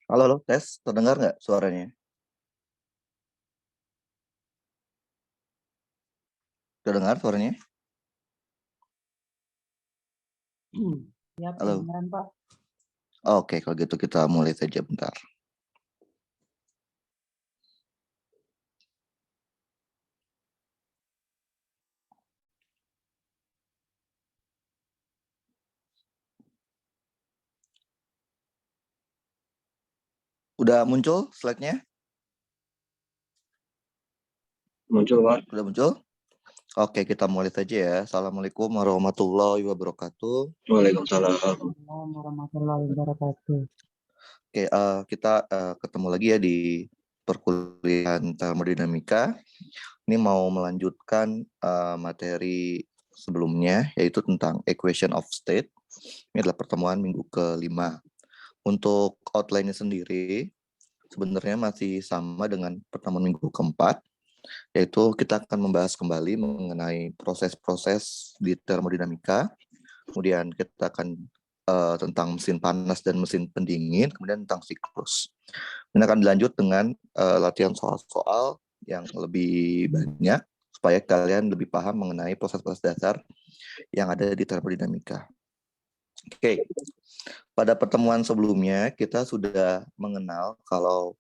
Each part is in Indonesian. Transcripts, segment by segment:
Halo, halo, tes, terdengar nggak suaranya? Terdengar suaranya? Siap, Halo. kedengeran Pak. Oke, kalau gitu kita mulai saja bentar. Udah muncul slide-nya? Muncul, Pak. Udah muncul? Oke, kita mulai saja ya. Assalamualaikum warahmatullahi wabarakatuh. Waalaikumsalam. Assalamualaikum warahmatullahi wabarakatuh. Oke, kita ketemu lagi ya di perkuliahan termodinamika. Ini mau melanjutkan materi sebelumnya, yaitu tentang equation of state. Ini adalah pertemuan minggu ke-5. Untuk outline-nya sendiri, sebenarnya masih sama dengan pertemuan minggu ke-4, yaitu kita akan membahas kembali mengenai proses-proses di termodinamika, kemudian kita akan tentang mesin panas dan mesin pendingin, kemudian tentang siklus. Ini akan dilanjut dengan latihan soal-soal yang lebih banyak, supaya kalian lebih paham mengenai proses-proses dasar yang ada di termodinamika. Oke, pada pertemuan sebelumnya kita sudah mengenal kalau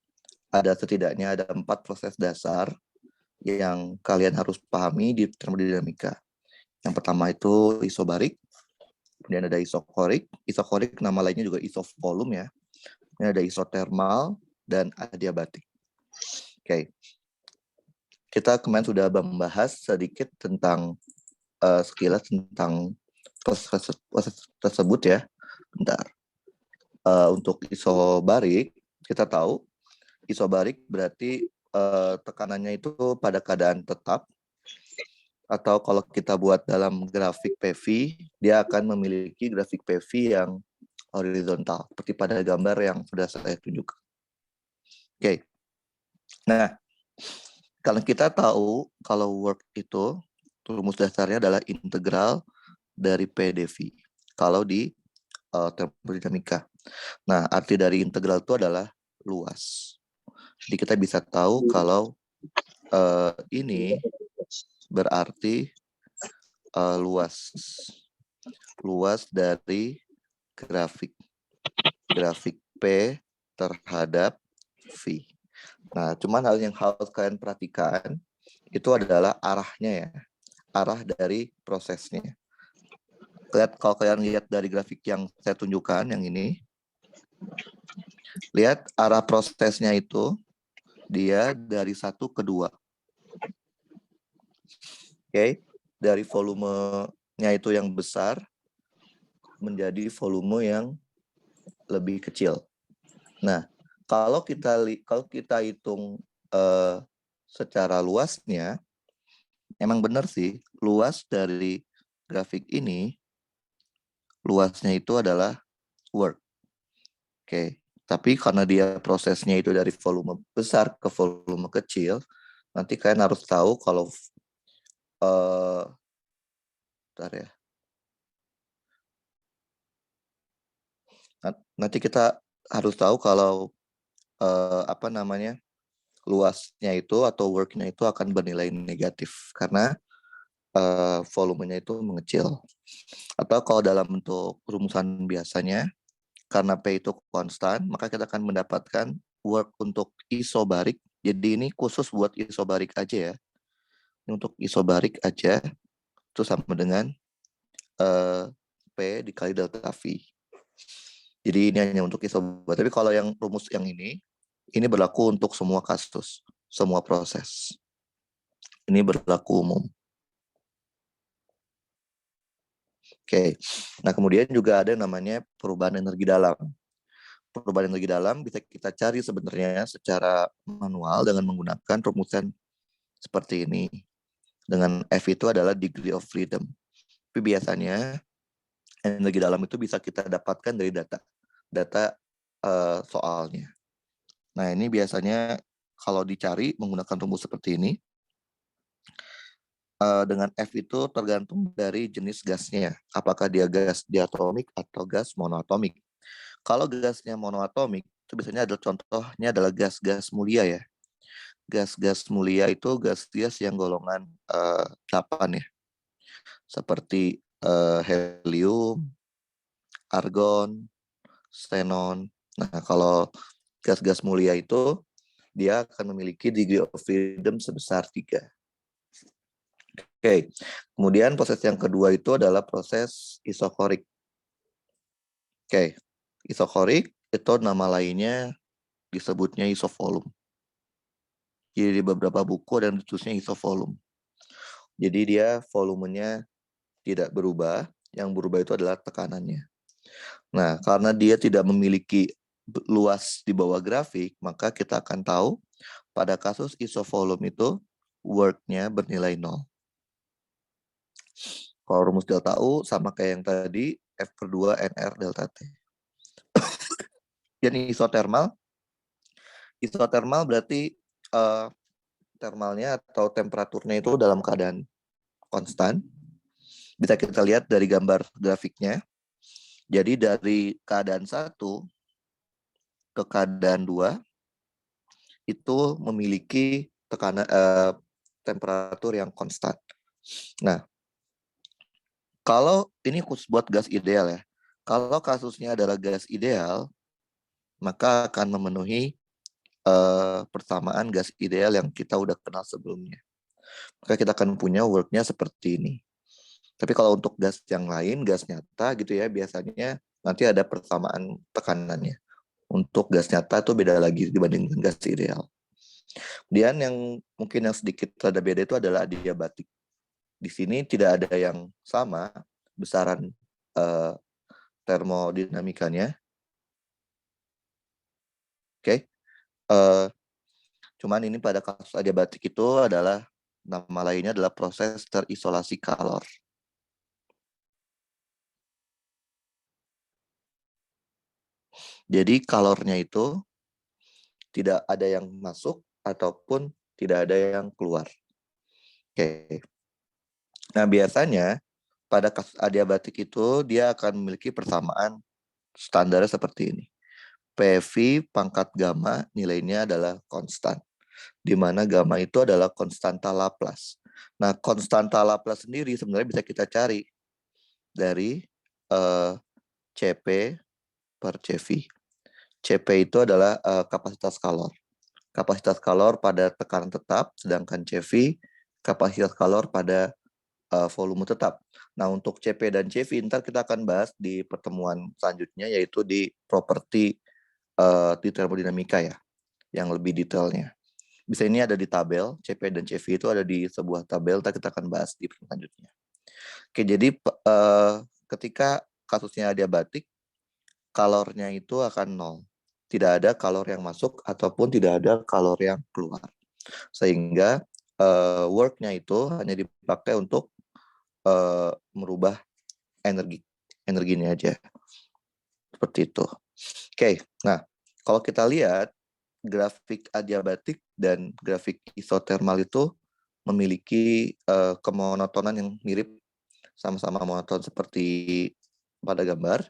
setidaknya ada 4 proses dasar yang kalian harus pahami di termodinamika. Yang pertama itu isobarik, kemudian ada isokorik. Isokorik nama lainnya juga isovolume ya. Kemudian ada isotermal dan adiabatik. Oke. Kita kemarin sudah membahas sedikit tentang sekilas tentang proses tersebut ya. Bentar. Untuk isobarik, kita tahu isobarik berarti tekanannya itu pada keadaan tetap, atau kalau kita buat dalam grafik PV, dia akan memiliki grafik PV yang horizontal, seperti pada gambar yang sudah saya tunjukkan. Oke. Nah, kalau kita tahu kalau work itu rumus dasarnya adalah integral dari P dV. Kalau di termodinamika. Nah, arti dari integral itu adalah luas. Jadi kita bisa tahu kalau ini berarti luas dari grafik P terhadap V. Nah, cuman hal yang harus kalian perhatikan itu adalah arahnya ya, arah dari prosesnya. Kalau kalian lihat dari grafik yang saya tunjukkan yang ini, lihat arah prosesnya itu dia dari 1 ke 2. Oke, dari volumenya itu yang besar menjadi volume yang lebih kecil. Nah, kalau kita hitung secara luasnya, emang benar sih, luas dari grafik ini, luasnya itu adalah work. Oke, tapi karena dia prosesnya itu dari volume besar ke volume kecil, nanti kalian harus tahu kalau bentar ya. Nanti kita harus tahu kalau luasnya itu atau worknya itu akan bernilai negatif karena volumenya itu mengecil. Atau kalau dalam bentuk rumusan biasanya, karena P itu konstan, maka kita akan mendapatkan work untuk isobarik. Jadi ini khusus buat isobarik aja ya. Ini untuk isobarik aja, itu sama dengan P dikali delta V. Jadi ini hanya untuk isobarik. Tapi kalau yang rumus yang ini berlaku untuk semua kasus, semua proses. Ini berlaku umum. Oke. Nah, kemudian juga ada yang namanya perubahan energi dalam. Perubahan energi dalam bisa kita cari sebenarnya secara manual dengan menggunakan rumusan seperti ini. Dengan F itu adalah degree of freedom. Tapi biasanya energi dalam itu bisa kita dapatkan dari data soalnya. Nah, ini biasanya kalau dicari menggunakan rumus seperti ini, dengan F itu tergantung dari jenis gasnya. Apakah dia gas diatomik atau gas monoatomik. Kalau gasnya monoatomik, itu biasanya adalah contohnya adalah gas-gas mulia ya. Gas-gas mulia itu gas-gas yang golongan 8 ya. Seperti helium, argon, xenon. Nah, kalau gas-gas mulia itu dia akan memiliki degree of freedom sebesar 3. Oke. Kemudian proses yang kedua itu adalah proses isokorik. Oke. Isokorik itu nama lainnya disebutnya isovolume. Jadi di beberapa buku dan ditulisnya isovolume. Jadi dia volumenya tidak berubah, yang berubah itu adalah tekanannya. Nah, karena dia tidak memiliki luas di bawah grafik, maka kita akan tahu pada kasus isovolume itu work-nya bernilai 0. Kalau rumus delta U sama kayak yang tadi, F per 2 NR delta T. Jadi isotermal berarti termalnya atau temperaturnya itu dalam keadaan konstan. Bisa kita lihat dari gambar grafiknya. Jadi dari keadaan 1 ke keadaan 2 itu memiliki tekanan temperatur yang konstan. Nah, kalau ini khusus buat gas ideal ya. Kalau kasusnya adalah gas ideal, maka akan memenuhi persamaan gas ideal yang kita udah kenal sebelumnya. Maka kita akan punya work-nya seperti ini. Tapi kalau untuk gas yang lain, gas nyata gitu ya, biasanya nanti ada persamaan tekanannya. Untuk gas nyata itu beda lagi dibandingkan gas ideal. Kemudian yang mungkin yang sedikit ada beda itu adalah adiabatik. Di sini tidak ada yang sama besaran termodinamikanya. Oke. Cuman ini pada kasus adiabatik itu adalah nama lainnya adalah proses terisolasi kalor. Jadi kalornya itu tidak ada yang masuk ataupun tidak ada yang keluar. Oke. Nah, biasanya pada kasus adiabatik itu dia akan memiliki persamaan standarnya seperti ini. PV pangkat gamma nilainya adalah konstan, di mana gamma itu adalah konstanta Laplace. Nah, konstanta Laplace sendiri sebenarnya bisa kita cari dari Cp per Cv. Cp itu adalah kapasitas kalor. Kapasitas kalor pada tekanan tetap, sedangkan Cv kapasitas kalor pada volume tetap. Nah, untuk Cp dan Cv ntar kita akan bahas di pertemuan selanjutnya, yaitu di properti di termodinamika ya, yang lebih detailnya. Bisa ini ada di tabel, Cp dan Cv itu ada di sebuah tabel, ntar kita akan bahas di pertemuan selanjutnya. Oke, jadi ketika kasusnya adiabatik, kalornya itu akan 0. Tidak ada kalor yang masuk ataupun tidak ada kalor yang keluar. Sehingga work-nya itu hanya dipakai untuk merubah energinya aja. Seperti itu. Oke, nah kalau kita lihat grafik adiabatik dan grafik isotermal itu memiliki kemonotonan yang mirip, sama-sama monoton seperti pada gambar.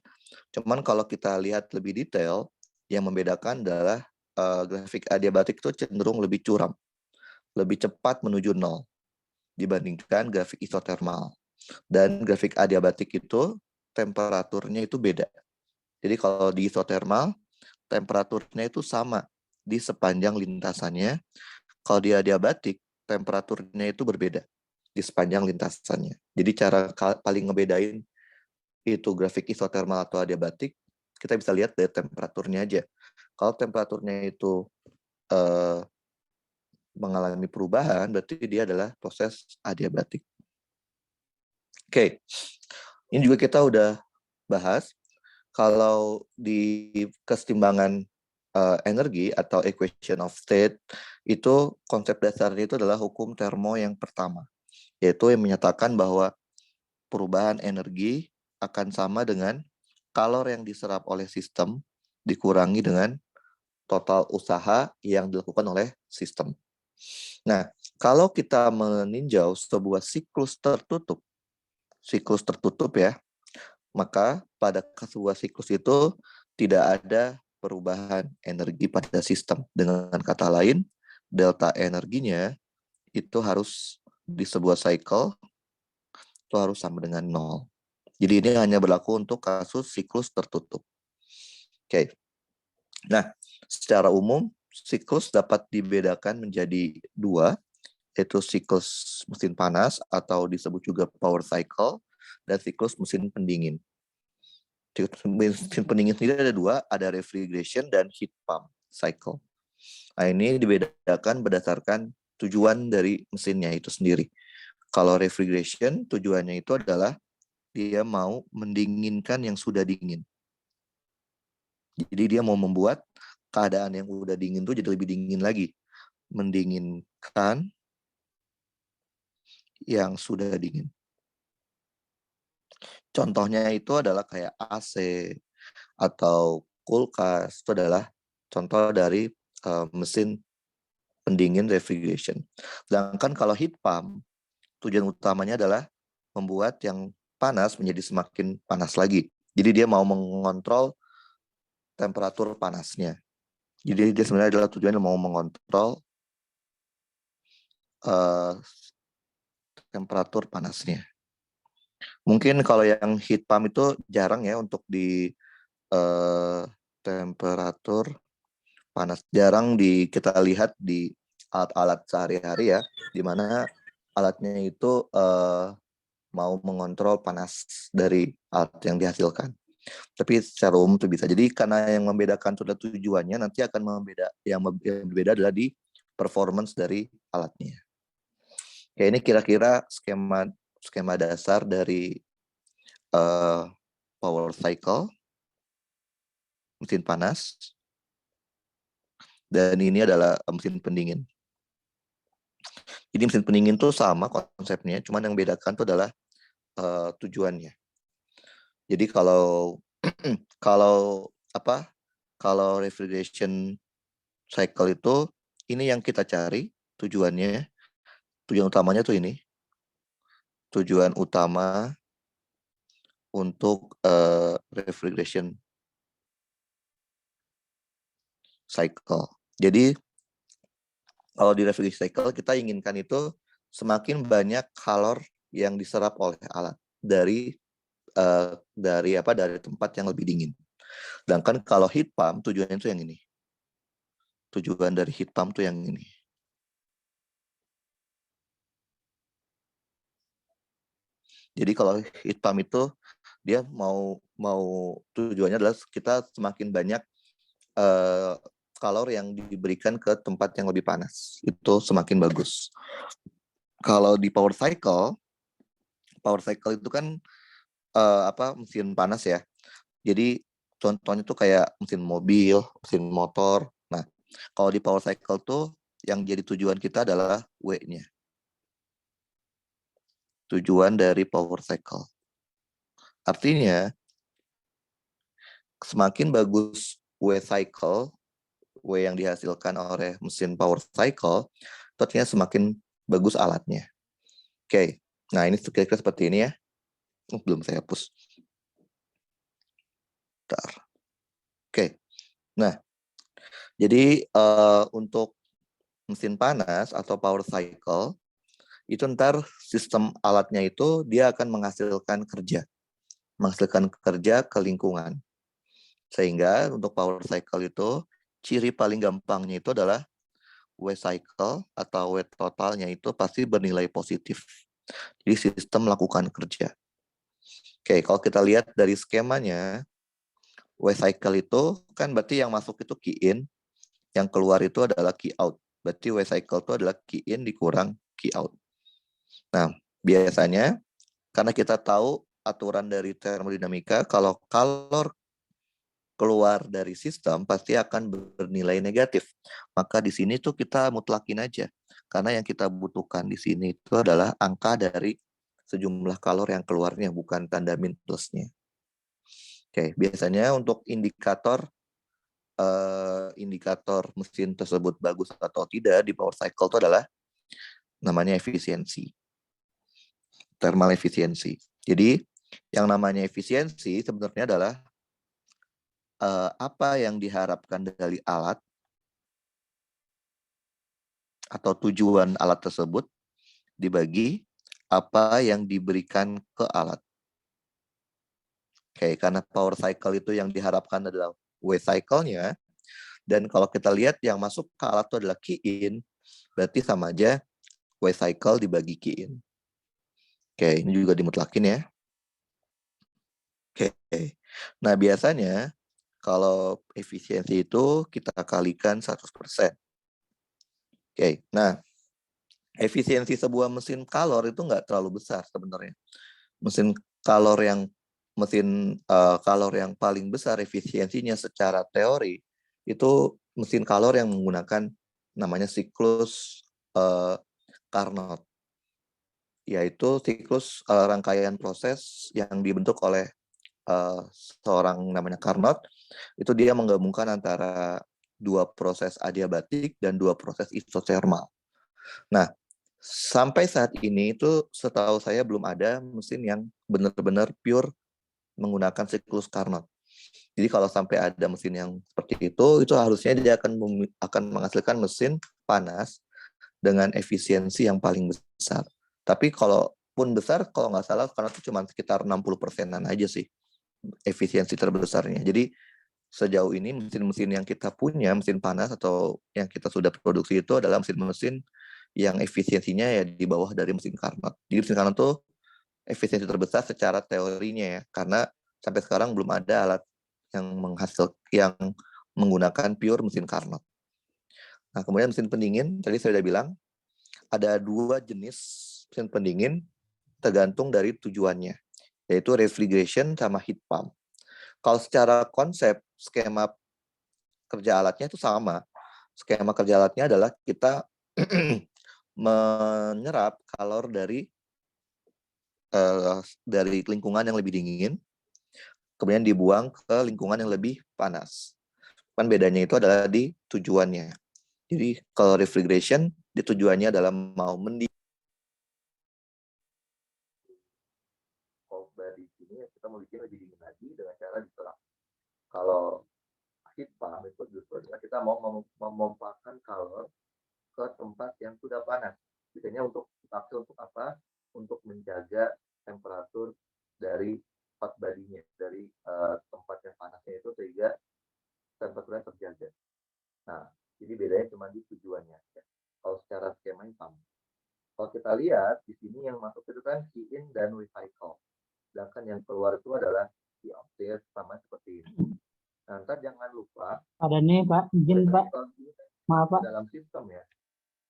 Cuman kalau kita lihat lebih detail, yang membedakan adalah grafik adiabatik itu cenderung lebih curam, lebih cepat menuju 0 dibandingkan grafik isotermal. Dan grafik adiabatik itu temperaturnya itu beda. Jadi kalau di isotermal, temperaturnya itu sama di sepanjang lintasannya. Kalau di adiabatik, temperaturnya itu berbeda di sepanjang lintasannya. Jadi cara paling ngebedain itu grafik isotermal atau adiabatik, kita bisa lihat dari temperaturnya aja. Kalau temperaturnya itu mengalami perubahan, berarti dia adalah proses adiabatik. Oke, ini juga kita udah bahas. Kalau di kesetimbangan energi atau equation of state, itu konsep dasarnya itu adalah hukum termo yang pertama, yaitu yang menyatakan bahwa perubahan energi akan sama dengan kalor yang diserap oleh sistem dikurangi dengan total usaha yang dilakukan oleh sistem. Nah, kalau kita meninjau sebuah siklus tertutup ya, maka pada sebuah siklus itu tidak ada perubahan energi pada sistem. Dengan kata lain, delta energinya itu harus di sebuah cycle itu harus sama dengan 0. Jadi ini hanya berlaku untuk kasus siklus tertutup. Oke. Nah, secara umum siklus dapat dibedakan menjadi 2, yaitu siklus mesin panas atau disebut juga power cycle dan siklus mesin pendingin. Mesin pendingin sendiri ada 2, ada refrigeration dan heat pump cycle. Nah, ini dibedakan berdasarkan tujuan dari mesinnya itu sendiri. Kalau refrigeration tujuannya itu adalah dia mau mendinginkan yang sudah dingin. Jadi dia mau membuat keadaan yang udah dingin tuh jadi lebih dingin lagi. Mendinginkan yang sudah dingin. Contohnya itu adalah kayak AC atau kulkas. Itu adalah contoh dari mesin pendingin refrigeration. Sedangkan kalau heat pump, tujuan utamanya adalah membuat yang panas menjadi semakin panas lagi. Jadi dia mau mengontrol temperatur panasnya. Jadi dia sebenarnya adalah tujuannya mau mengontrol temperatur panasnya. Mungkin kalau yang heat pump itu jarang ya untuk di temperatur panas. Jarang kita lihat di alat-alat sehari-hari ya, di mana alatnya itu mau mengontrol panas dari alat yang dihasilkan. Tapi secara umum itu bisa. Jadi karena yang membedakan sudah tujuannya, nanti akan yang berbeda adalah di performance dari alatnya. Ya, ini kira-kira skema dasar dari power cycle mesin panas, dan ini adalah mesin pendingin. Jadi mesin pendingin itu sama konsepnya, cuman yang bedakan itu adalah tujuannya. Jadi kalau kalau refrigeration cycle itu ini yang kita cari tujuannya. Tujuan utamanya tuh ini. Tujuan utama untuk refrigeration cycle. Jadi kalau di refrigeration cycle kita inginkan itu semakin banyak kalor yang diserap oleh alat dari tempat yang lebih dingin. Sedangkan kalau heat pump tujuannya itu yang ini. Tujuan dari heat pump tuh yang ini. Jadi kalau heat pump itu dia mau tujuannya adalah kita semakin banyak kalor yang diberikan ke tempat yang lebih panas. Itu semakin bagus. Kalau di power cycle itu kan mesin panas ya. Jadi contohnya tuh kayak mesin mobil, mesin motor. Nah, kalau di power cycle tuh yang jadi tujuan kita adalah W-nya. Tujuan dari power cycle. Artinya, semakin bagus W cycle, W yang dihasilkan oleh mesin power cycle, itu artinya semakin bagus alatnya. Oke, nah ini kira-kira seperti ini ya. Belum saya hapus. Bentar. Oke, nah jadi untuk mesin panas atau power cycle, itu ntar sistem alatnya itu dia akan menghasilkan kerja ke lingkungan. Sehingga untuk power cycle itu ciri paling gampangnya itu adalah W cycle atau W totalnya itu pasti bernilai positif. Jadi sistem melakukan kerja. Oke, kalau kita lihat dari skemanya, W cycle itu kan berarti yang masuk itu key in, yang keluar itu adalah key out. Berarti W cycle itu adalah key in dikurang key out. Nah, biasanya karena kita tahu aturan dari termodinamika, kalau kalor keluar dari sistem pasti akan bernilai negatif. Maka di sini tuh kita mutlakin aja. Karena yang kita butuhkan di sini itu adalah angka dari sejumlah kalor yang keluarnya, bukan tanda min plusnya. Oke, biasanya untuk indikator mesin tersebut bagus atau tidak di power cycle itu adalah namanya efisiensi. Thermal efisiensi. Jadi yang namanya efisiensi sebenarnya adalah apa yang diharapkan dari alat atau tujuan alat tersebut dibagi apa yang diberikan ke alat. Oke, karena power cycle itu yang diharapkan adalah waste cycle-nya, dan kalau kita lihat yang masuk ke alat itu adalah key in, berarti sama aja waste cycle dibagi key in. Oke, ini juga dimutlakin ya. Oke, nah biasanya kalau efisiensi itu kita kalikan 100%. Oke, nah efisiensi sebuah mesin kalor itu nggak terlalu besar sebenarnya. Mesin kalor yang kalor yang paling besar efisiensinya secara teori itu mesin kalor yang menggunakan namanya siklus Carnot, yaitu siklus rangkaian proses yang dibentuk oleh seorang namanya Carnot. Itu dia menggabungkan antara dua proses adiabatik dan dua proses isotermal. Nah, sampai saat ini itu setahu saya belum ada mesin yang benar-benar pure menggunakan siklus Carnot. Jadi kalau sampai ada mesin yang seperti itu harusnya dia akan menghasilkan mesin panas dengan efisiensi yang paling besar. Tapi kalaupun besar, kalau nggak salah Carnot itu cuma sekitar 60%-an aja sih efisiensi terbesarnya. Jadi sejauh ini mesin-mesin yang kita punya, mesin panas atau yang kita sudah produksi itu adalah mesin-mesin yang efisiensinya ya di bawah dari mesin Carnot. Jadi mesin Carnot itu efisiensi terbesar secara teorinya ya, karena sampai sekarang belum ada alat yang menggunakan pure mesin Carnot. Nah, kemudian mesin pendingin, tadi saya sudah bilang ada dua jenis mesin pendingin tergantung dari tujuannya, yaitu refrigeration sama heat pump. Kalau secara konsep skema kerja alatnya itu sama. Skema kerja alatnya adalah kita menyerap kalor dari lingkungan yang lebih dingin, kemudian dibuang ke lingkungan yang lebih panas. Kan bedanya itu adalah di tujuannya. Jadi kalau refrigeration, di tujuannya adalah mau mendingin. Dari sini kita mau bikin lebih dingin lagi dengan cara diserap. Kalau heat pump itu justru kita mau memompakan kalor ke tempat yang sudah panas. Biasanya untuk dipakai untuk apa? Untuk menjaga temperatur dari hot body-nya, dari tempat yang panasnya itu sehingga temperaturnya terjaga. Nah, jadi bedanya cuma di tujuannya. Ya. Kalau secara skema sama. Kalau kita lihat di sini yang masuk itu kan key in dan recycle. Sedangkan yang keluar itu adalah key out, sama seperti ini. Nah, ntar jangan lupa. Ada nih Pak, izin Pak. Maaf Pak. Dalam sistem ya.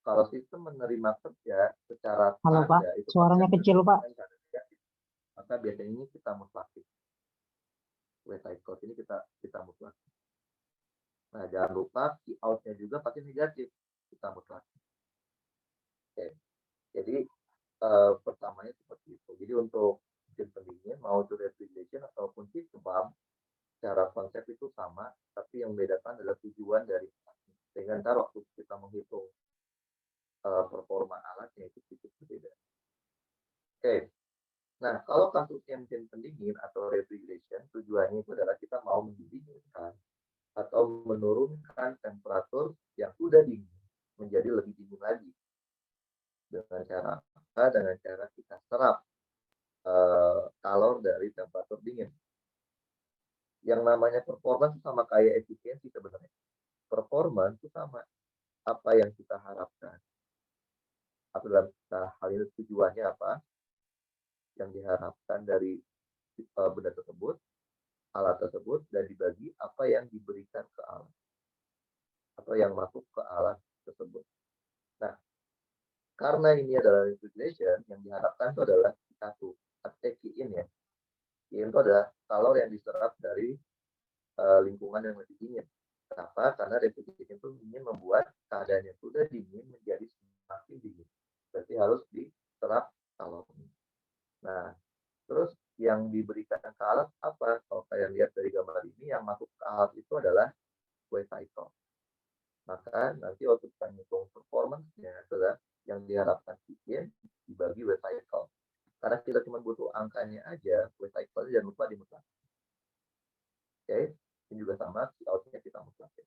Kalau sistem menerima kerja secara Halo Pak, itu suaranya kecil Pak. Maka biasanya ini kita mutlakin. Recycle ini kita mutlakin. Nah, jangan lupa key out-nya juga pasti negatif. Kita mutlakin. Oke. Jadi pertamanya seperti itu. Jadi untuk mesin pendingin mau itu refrigeration ataupun heat pump, cara konsep itu sama, tapi yang membedakan adalah tujuan dari sehingga ntar waktu kita menghitung performa alatnya itu sedikit berbeda. Oke. Nah, kalau kasusnya mesin pendingin atau refrigeration, tujuannya itu adalah kita mau mendinginkan atau menurunkan temperatur yang sudah dingin menjadi lebih dingin lagi. Dengan cara apa? Dengan cara kita serap kalor dari temperatur dingin. Yang namanya performance sama kayak efisiensi sebenarnya. Performance itu sama apa yang kita harapkan. Atau dalam hal ini tujuannya apa? Yang diharapkan dari benda tersebut, alat tersebut, dan dibagi apa yang diberikan ke alat atau yang masuk ke alat tersebut. Nah, karena ini adalah refrigeration, yang diharapkan itu adalah satu, key in ya. Key in itu adalah kalor yang diserap dari lingkungan yang lebih dingin. Kenapa? Karena refrigeration itu ingin membuat keadaan yang sudah dingin menjadi semakin dingin. Berarti harus diserap kalornya. Nah, terus yang diberikan ke alat apa? Kalau kalian lihat dari gambar ini, yang masuk ke alat itu adalah waste cycle. Maka nanti waktu kita hitung performance-nya adalah yang diharapkan bikin dibagi waste cycle. Karena kita cuma butuh angkanya aja, waste cycle jangan lupa dimutasi. Oke, ini Ini juga sama, Q-out-nya kita mutlakin.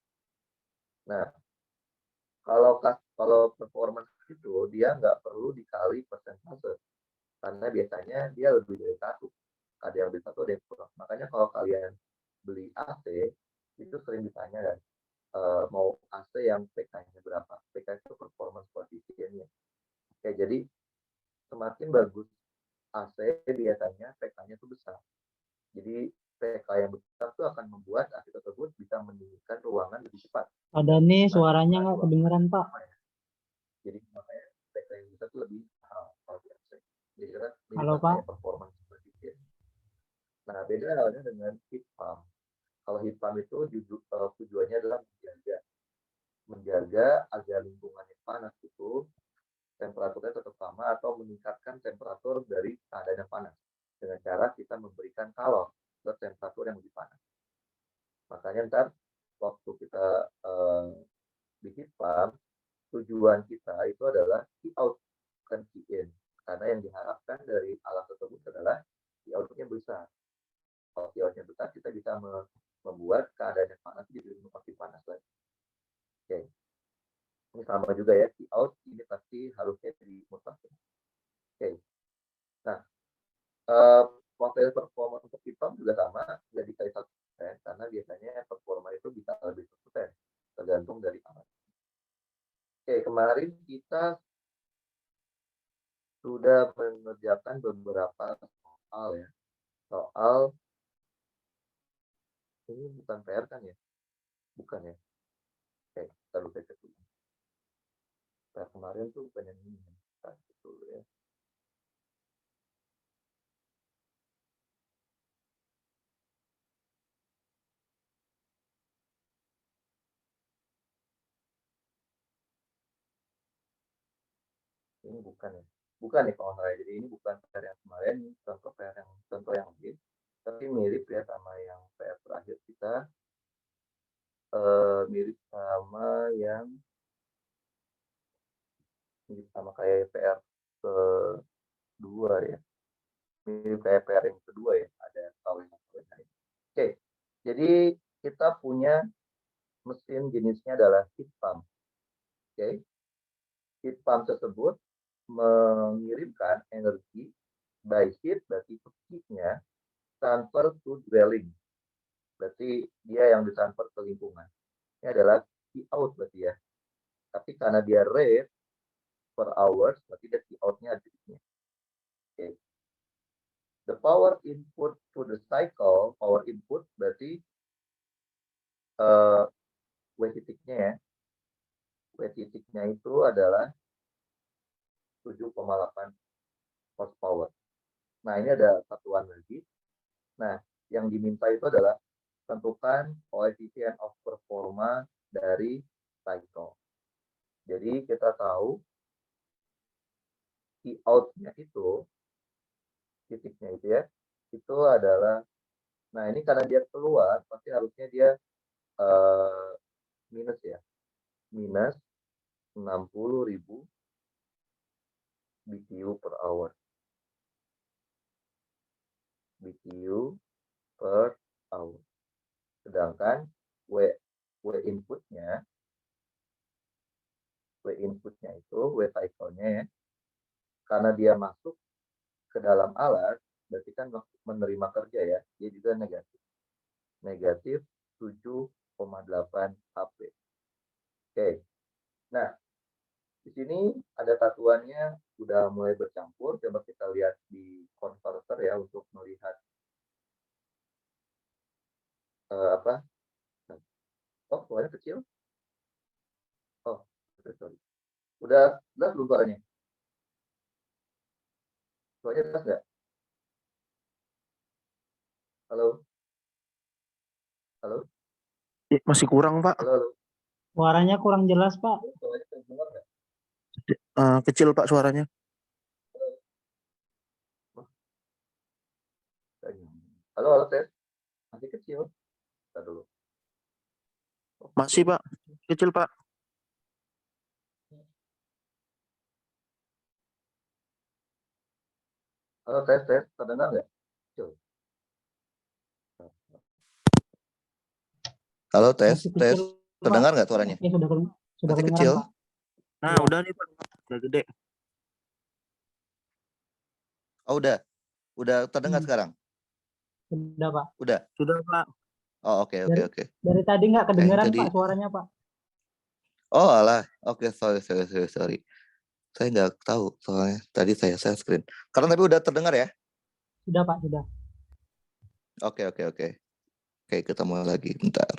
Nah, kalau performance itu dia nggak perlu dikali persentase, karena biasanya dia lebih dari satu. Ada yang lebih satu, ada yang kurang. Makanya kalau kalian beli AC, itu sering ditanya kan, mau AC yang PK-nya berapa? PK itu performance coefficient-nya. Oke, jadi semakin bagus AC biasanya PK-nya itu besar. Jadi PK yang besar itu akan membuat AC tersebut bisa mendinginkan ruangan lebih cepat. Ada nih suaranya nggak kedengeran Pak. Jadi makanya PK yang besar itu lebih mahal kalau di AC. Jadi kan Halo Pak. performance coefficient. Nah, beda halnya dengan heat pump. Kalau heat pump itu tujuannya adalah menjaga agar lingkungannya panas itu temperaturnya tetap sama atau meningkatkan temperatur dari keadaan yang panas dengan cara kita memberikan kalor ke temperatur yang lebih panas. Makanya ntar waktu kita di heat pump, tujuan kita itu adalah heat out, bukan heat in. Karena yang diharapkan dari alat tersebut adalah heat out-nya besar. Kalau heat out-nya besar, kita bisa membuat keadaan yang panas jadi makin panas lagi. Oke. Ini sama juga ya, heat out ini pasti harusnya dimutakin. Oke. Nah, profil performa untuk heat pump juga sama, jadi dikali 1%, karena biasanya performa itu bisa lebih 1%, tergantung dari alat. Oke, kemarin kita sudah mengerjakan beberapa soal ya. Soal ini bukan PR kan ya? Bukan ya? Oke, kita lupa dulu. PR kemarin tuh bukan yang ini. Kita dulu ya. Ini bukan ya? Bukan nih kalau saya. Jadi ini bukan PR yang kemarin, contoh yang lain. Tapi mirip ya sama yang PR terakhir kita. Mirip sama kayak PR kedua ya. Mirip kayak PR yang kedua ya. Ada tahu yang lain. Oke, jadi kita punya mesin jenisnya adalah heat pump. Oke, heat pump tersebut mengirimkan energi by heat, berarti itu heat-nya transfer to dwelling. Berarti dia yang ditransfer ke lingkungan. Ini adalah heat out berarti ya. Tapi karena dia rate per hours, berarti dia heat out-nya ada di sini. Oke. The power input to the cycle, power input berarti W titiknya ya. W titiknya itu adalah 7,8 horsepower. Nah, ini ada satuan lagi. Nah, yang diminta itu adalah tentukan coefficient of performa dari cycle. Jadi kita tahu Q out-nya itu, titiknya itu ya, itu adalah, nah ini karena dia keluar, pasti harusnya dia minus ya, minus 60.000 BTU per hour. BTU per hour. Sedangkan W inputnya itu, W cycle-nya ya, karena dia masuk ke dalam alat, berarti kan menerima kerja ya, dia juga negatif. Negatif 7,8 HP. Oke. Nah, di sini ada satuannya udah mulai bercampur. Coba kita lihat di converter ya untuk melihat apa? Oh, suaranya kecil. Oh, sorry. Udah belum suaranya? Suaranya jelas nggak? Halo? Halo? Masih kurang, Pak. Halo? Suaranya kurang jelas Pak. Suaranya dengar nggak? Kecil, Pak, suaranya. Halo, tes. Masih kecil. Kita dulu. Masih, Pak. Kecil, Pak. Halo, tes. Terdengar nggak? Kecil. Halo, tes, Masih tes. kecil, Pak. Terdengar nggak suaranya? Ya, sudah Masih kedengaran, kecil? Pak. Nah, Iya. udah nih Pak. Udah gede. Oh, udah terdengar Hmm, sekarang? Sudah, Pak. Udah. Sudah Pak. Oh, oke, oke, Dari oke. dari tadi nggak Oke, kedengaran, jadi, Pak, suaranya, Pak. oh alah, oke, sorry. Saya nggak tahu soalnya tadi saya share screen. Karena tapi udah terdengar ya? Sudah, Pak, sudah. Oke. Oke, kita mulai lagi, bentar.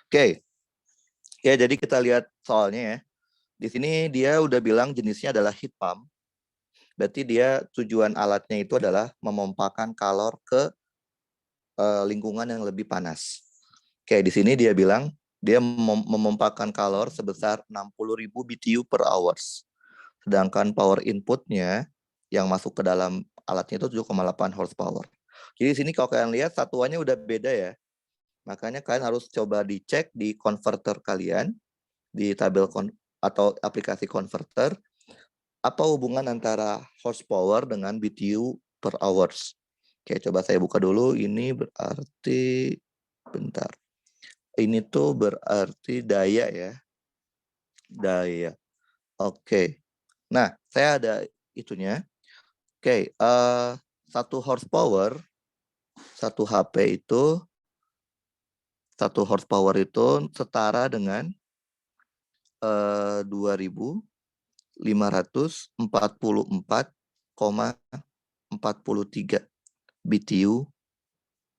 Oke, ya jadi kita lihat soalnya ya. Di sini dia udah bilang jenisnya adalah heat pump. Berarti dia tujuan alatnya itu adalah memompakan kalor ke lingkungan yang lebih panas. Oke, di sini dia bilang dia memompakan kalor sebesar 60.000 BTU per hours. Sedangkan power inputnya yang masuk ke dalam alatnya itu 7,8 horsepower. Jadi di sini kalau kalian lihat satuannya udah beda ya. Makanya kalian harus coba dicek di converter kalian, di tabel atau aplikasi converter, apa hubungan antara horsepower dengan BTU per hours. Oke, coba saya buka dulu. Ini berarti, bentar. Ini tuh berarti daya ya. Daya. Oke. Nah, saya ada itunya. Oke, 1 HP itu 1 horsepower itu setara dengan 2.544,43 BTU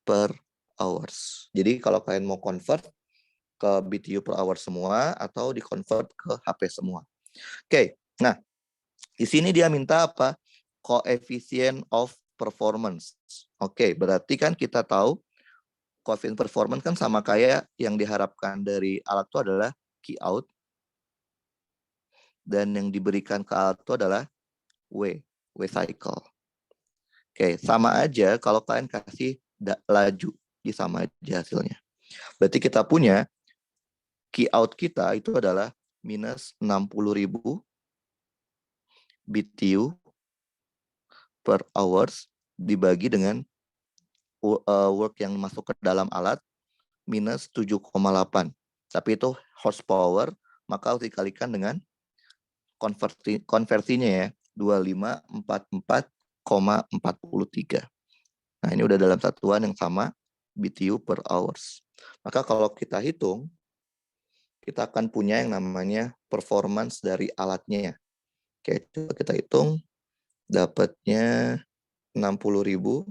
per hours. Jadi kalau kalian mau convert ke BTU per hour semua atau di convert ke HP semua. Oke, nah di sini dia minta apa? Coefficient of performance. Oke, berarti kan kita tahu coefficient performance kan sama kayak yang diharapkan dari alat itu adalah Q out, dan yang diberikan ke alat itu adalah W cycle. Oke, sama aja kalau kalian kasih laju, di sama aja hasilnya. Berarti kita punya Q out kita itu adalah minus 60.000 BTU per hours dibagi dengan work yang masuk ke dalam alat minus 7,8. Tapi itu horsepower, maka harus dikalikan dengan konversinya ya, 2544,43. Nah, ini udah dalam satuan yang sama, BTU per hours. Maka kalau kita hitung, kita akan punya yang namanya performance dari alatnya. Oke, coba kita hitung. Dapatnya 60.000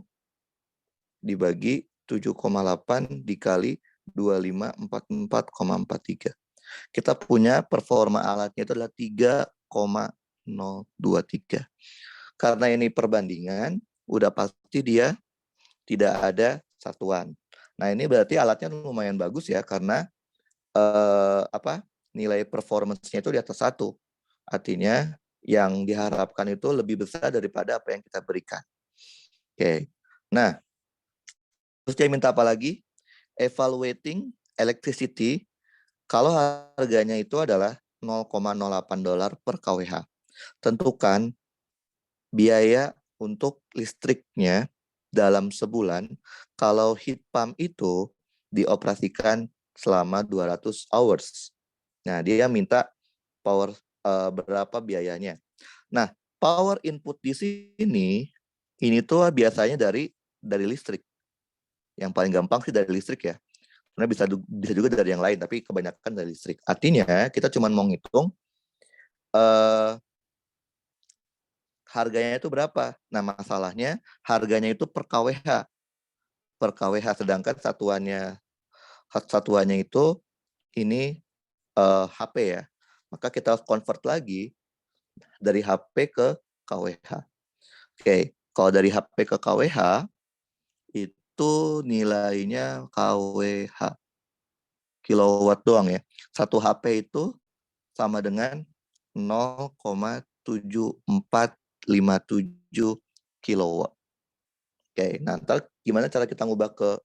dibagi 7,8 dikali 2544,43. Kita punya performa alatnya itu adalah 3,023. Karena ini perbandingan, udah pasti dia tidak ada satuan. Nah, ini berarti alatnya lumayan bagus ya, karena nilai performance-nya itu di atas 1. Artinya yang diharapkan itu lebih besar daripada apa yang kita berikan. Oke. Nah, terus dia minta apa lagi? Evaluating electricity kalau harganya itu adalah $0,08 per kWh. Tentukan biaya untuk listriknya dalam sebulan kalau heat pump itu dioperasikan selama 200 hours. Nah, dia minta power berapa biayanya. Nah, power input di sini ini tuh biasanya dari listrik. Yang paling gampang sih dari listrik ya. Karena bisa juga dari yang lain, tapi kebanyakan dari listrik. Artinya kita cuma mau ngitung harganya itu berapa. Nah, masalahnya harganya itu per kWh. Per kWh, sedangkan satuannya itu ini HP ya. Maka kita harus convert lagi dari HP ke kWh. Oke, kalau dari HP ke kWh itu nilainya kWh kilowatt doang ya. 1 HP itu sama dengan 0,7457 kilowatt. Oke, nah ntar gimana cara kita ngubah ke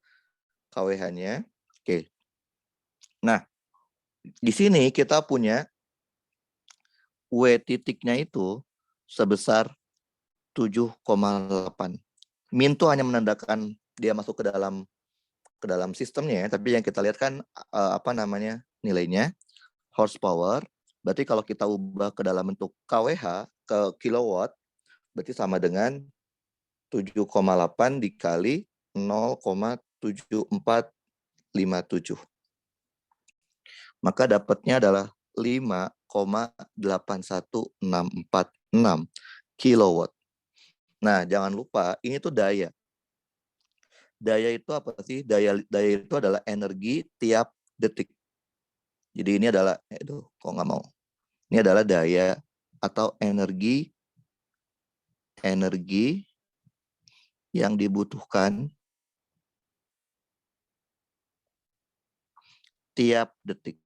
kWh-nya? Oke. Nah, di sini kita punya W titiknya itu sebesar 7,8. Min itu hanya menandakan dia masuk ke dalam ke dalam sistemnya ya, tapi yang kita lihat kan apa namanya nilainya horsepower. Berarti kalau kita ubah ke dalam bentuk kWh ke kilowatt, berarti sama dengan 7,8 dikali 0,7457. Maka dapatnya adalah 5,81646 kilowatt. Nah, jangan lupa ini tuh daya. Daya itu apa sih? Daya itu adalah energi tiap detik. Jadi ini adalah, kok nggak mau? Ini adalah daya atau energi yang dibutuhkan tiap detik.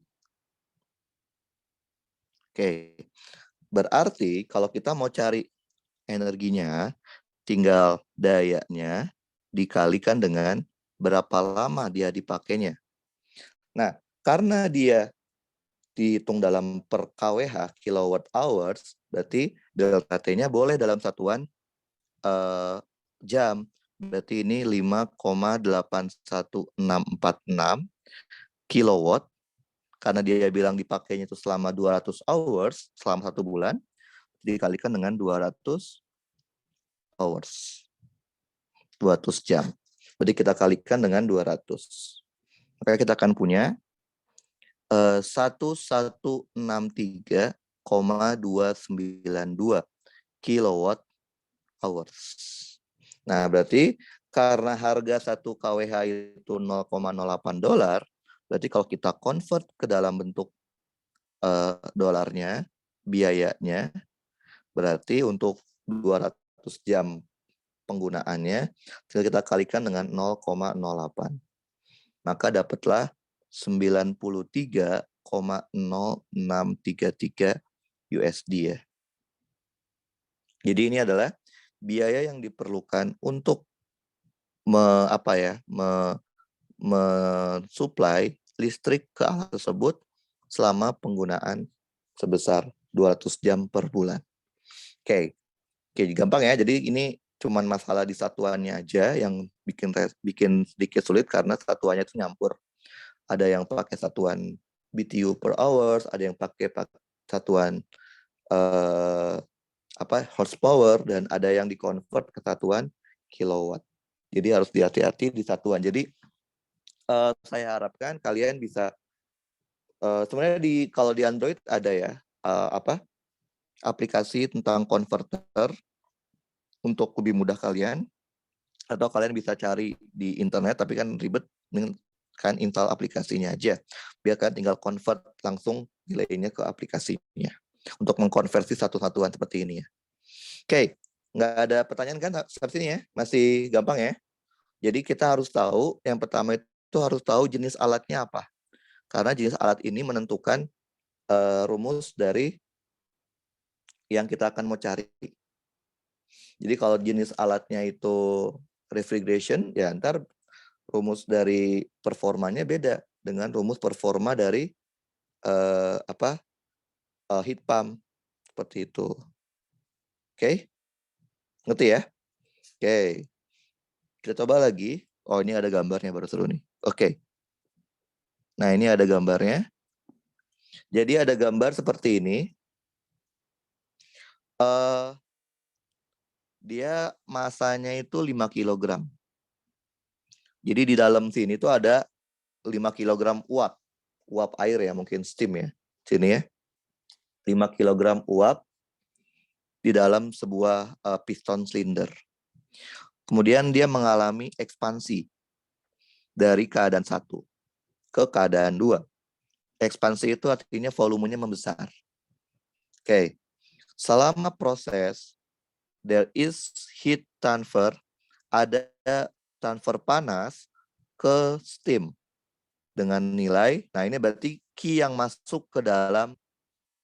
Oke, berarti kalau kita mau cari energinya, tinggal dayanya dikalikan dengan berapa lama dia dipakainya. Nah, karena dia dihitung dalam per kWh, kilowatt hours, berarti delta T-nya boleh dalam satuan jam. Berarti ini 5,81646 kilowatt. Karena dia bilang dipakainya itu selama 200 hours, selama 1 bulan, dikalikan dengan 200 hours. 200 jam. Jadi kita kalikan dengan 200. Maka kita akan punya 1163,292 kilowatt hours. Nah, berarti karena harga 1 kWh itu $0,08, berarti kalau kita convert ke dalam bentuk dolarnya, biayanya, berarti untuk 200 jam penggunaannya, kita kalikan dengan 0,08. Maka dapatlah 93,0633 USD ya. Jadi ini adalah biaya yang diperlukan untuk mensuplai listrik ke alat tersebut selama penggunaan sebesar 200 jam per bulan. Oke, gampang ya. Jadi ini cuman masalah di satuannya aja yang bikin sedikit sulit karena satuannya itu nyampur. Ada yang pakai satuan BTU per hours, ada yang pakai satuan horsepower, dan ada yang dikonvert ke satuan kilowatt. Jadi harus hati-hati di satuan. Jadi saya harapkan kalian bisa sebenarnya kalau di Android ada ya aplikasi tentang konverter untuk lebih mudah kalian, atau kalian bisa cari di internet, tapi kan ribet, kan install aplikasinya aja. Biar kalian tinggal convert langsung nilainya ke aplikasinya untuk mengkonversi satu-satuan seperti ini ya. Oke, nggak ada pertanyaan kan sampai sini ya? Masih gampang ya? Jadi kita harus tahu, yang pertama itu harus tahu jenis alatnya apa. Karena jenis alat ini menentukan rumus dari yang kita akan mau cari. Jadi kalau jenis alatnya itu refrigeration, ya ntar rumus dari performanya beda dengan rumus performa dari heat pump seperti itu. Oke? Ngerti ya? Oke. Kita coba lagi. Oh, ini ada gambarnya baru seru nih. Oke. Nah, ini ada gambarnya. Jadi ada gambar seperti ini. Dia masanya itu 5 kg. Jadi di dalam sini tuh ada 5 kg uap. Uap air ya, mungkin steam ya. Sini ya. 5 kg uap di dalam sebuah piston silinder. Kemudian dia mengalami ekspansi dari keadaan 1 ke keadaan 2. Ekspansi itu artinya volumenya membesar. Oke. Selama proses, there is heat transfer, ada transfer panas ke steam dengan nilai, nah ini berarti Q yang masuk ke dalam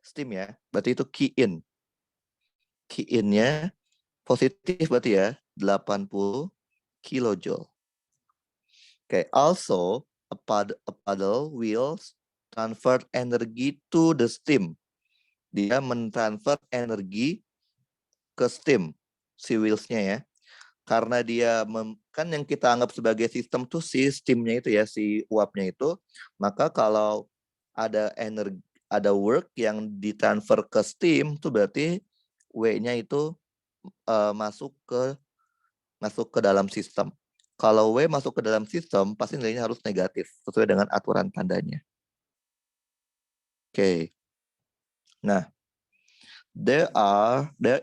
steam ya, berarti itu Q in. Q in-nya positif berarti ya, 80 kilojoule. Okay, also a paddle will transfer energy to the steam. Dia mentransfer energi ke steam, si wheels-nya ya. karena dia kan yang kita anggap sebagai sistem tuh si steamnya itu ya, si uapnya itu, maka kalau ada energi, ada work yang ditransfer ke steam tuh berarti W-nya itu masuk ke dalam sistem. Kalau W masuk ke dalam sistem, pasti nilainya harus negatif sesuai dengan aturan tandanya. Oke. Nah, there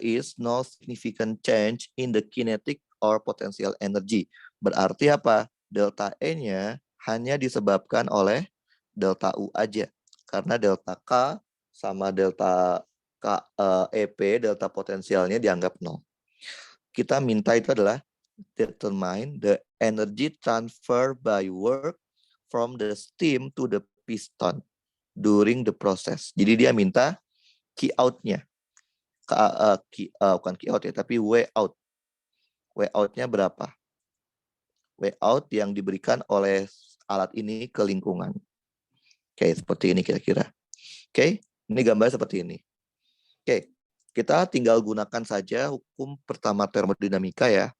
is no significant change in the kinetic or potential energy. Berarti apa? Delta E-nya hanya disebabkan oleh delta U aja. Karena delta K sama delta K, EP, delta potensialnya dianggap 0. Kita minta itu adalah determine the energy transfer by work from the steam to the piston during the process. Jadi dia minta key out-nya. Bukan key out ya, tapi W out. W out-nya berapa? W out yang diberikan oleh alat ini ke lingkungan. Oke, seperti ini kira-kira. Oke, ini gambar seperti ini. Oke, kita tinggal gunakan saja hukum pertama termodinamika ya.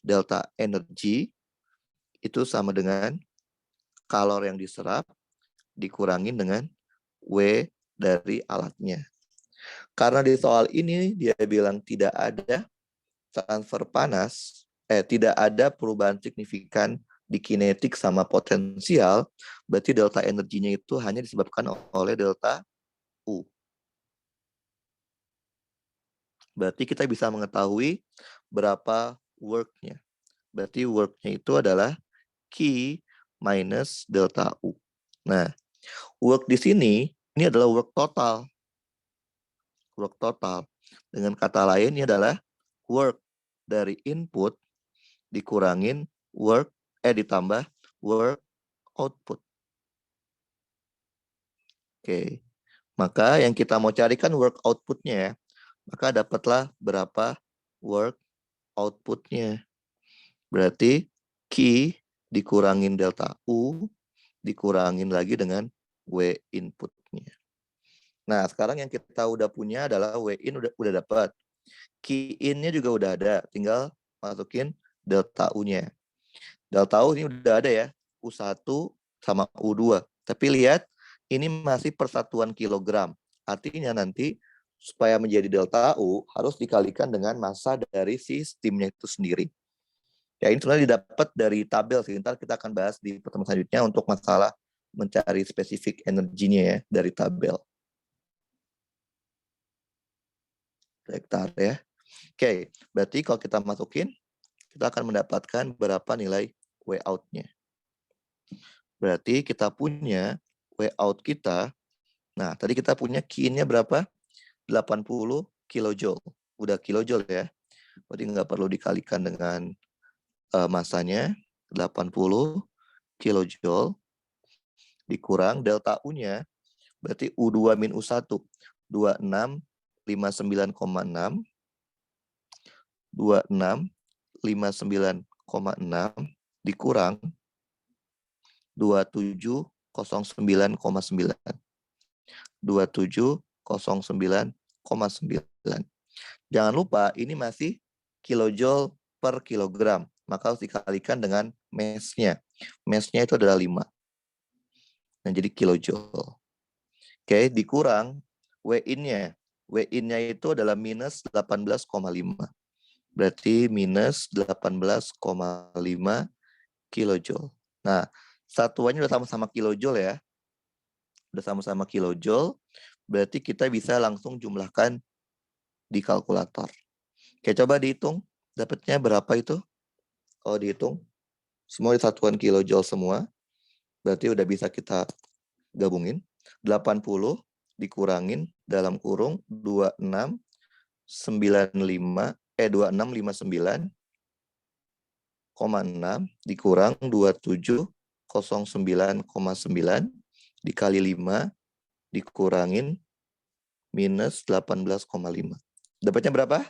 Delta energi itu sama dengan kalor yang diserap dikurangin dengan W dari alatnya. Karena di soal ini dia bilang tidak ada transfer panas, tidak ada perubahan signifikan di kinetik sama potensial, berarti delta energinya itu hanya disebabkan oleh delta U. Berarti kita bisa mengetahui berapa work-nya. Berarti work-nya itu adalah Q minus delta U. Nah, work di sini ini adalah work total. Work total. Dengan kata lain ini adalah work dari input dikurangin work ditambah work output. Oke. Maka yang kita mau carikan work outputnya ya. Maka dapatlah berapa work outputnya. Berarti Q dikurangin delta U dikurangin lagi dengan W inputnya. Nah, sekarang yang kita udah punya adalah W in udah dapat. Q in-nya juga udah ada, tinggal masukin delta U-nya. Delta U ini udah ada ya, U1 sama U2. Tapi lihat, ini masih persatuan kilogram. Artinya nanti supaya menjadi delta U harus dikalikan dengan massa dari si steamnya itu sendiri. Ya ini sebenarnya didapat dari tabel sih. Ntar kita akan bahas di pertemuan selanjutnya untuk masalah mencari spesifik energinya ya dari tabel. Hektar ya. Oke, berarti kalau kita masukin, kita akan mendapatkan berapa nilai W out-nya. Berarti kita punya W out kita. Nah, tadi kita punya Q-nya berapa? 80 kilojoule. Udah kilojoule ya. Berarti nggak perlu dikalikan dengan masanya. 80 kilojoule dikurang delta U-nya. Berarti U2 min U1. 2659,6. 2659,6 dikurang 2709,9. 2709,9. Jangan lupa ini masih kilojoule per kilogram. Maka harus dikalikan dengan mass-nya. Mass-nya itu adalah 5. Nah, jadi kilojoule. Oke, dikurang W-in-nya. W-in-nya itu adalah minus 18,5. Berarti minus 18,5 kilojoule. Nah, satuannya udah sama-sama kilojoule ya. Udah sama-sama kilojoule. Berarti kita bisa langsung jumlahkan di kalkulator. Oke, coba dihitung. Dapatnya berapa itu? Kalau dihitung. Semua di satuan kilojoule semua. Berarti udah bisa kita gabungin. 80 dikurangin dalam kurung 2659 2659,6 dikurang 2709,9 dikali 5 dikurangin minus 18,5. Dapatnya berapa?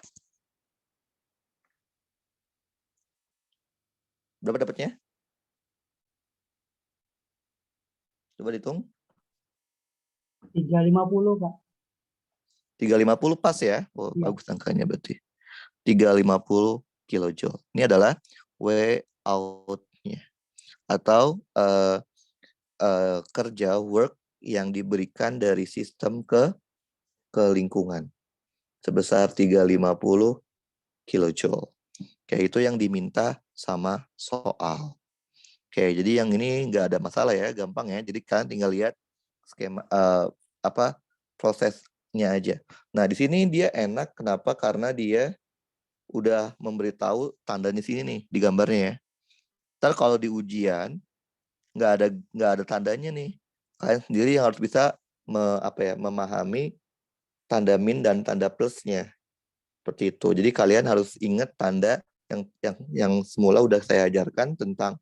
Berapa dapatnya? Coba dihitung. 350, Pak. 350 pas ya. Oh, Ya. Bagus angkanya berarti. 350 kilojoule. Ini adalah W out-nya atau kerja work yang diberikan dari sistem ke lingkungan sebesar 350 kilojoule. Oke, itu yang diminta sama soal. Oke, jadi yang ini nggak ada masalah ya, gampang ya. Jadi kalian tinggal lihat skema prosesnya aja. Nah, di sini dia enak kenapa? Karena dia udah memberitahu tandanya sini nih di gambarnya ya. Ntar kalau di ujian nggak ada tandanya nih. Kalian sendiri yang harus bisa memahami tanda min dan tanda plusnya. Seperti itu. Jadi kalian harus ingat tanda yang semula udah saya ajarkan tentang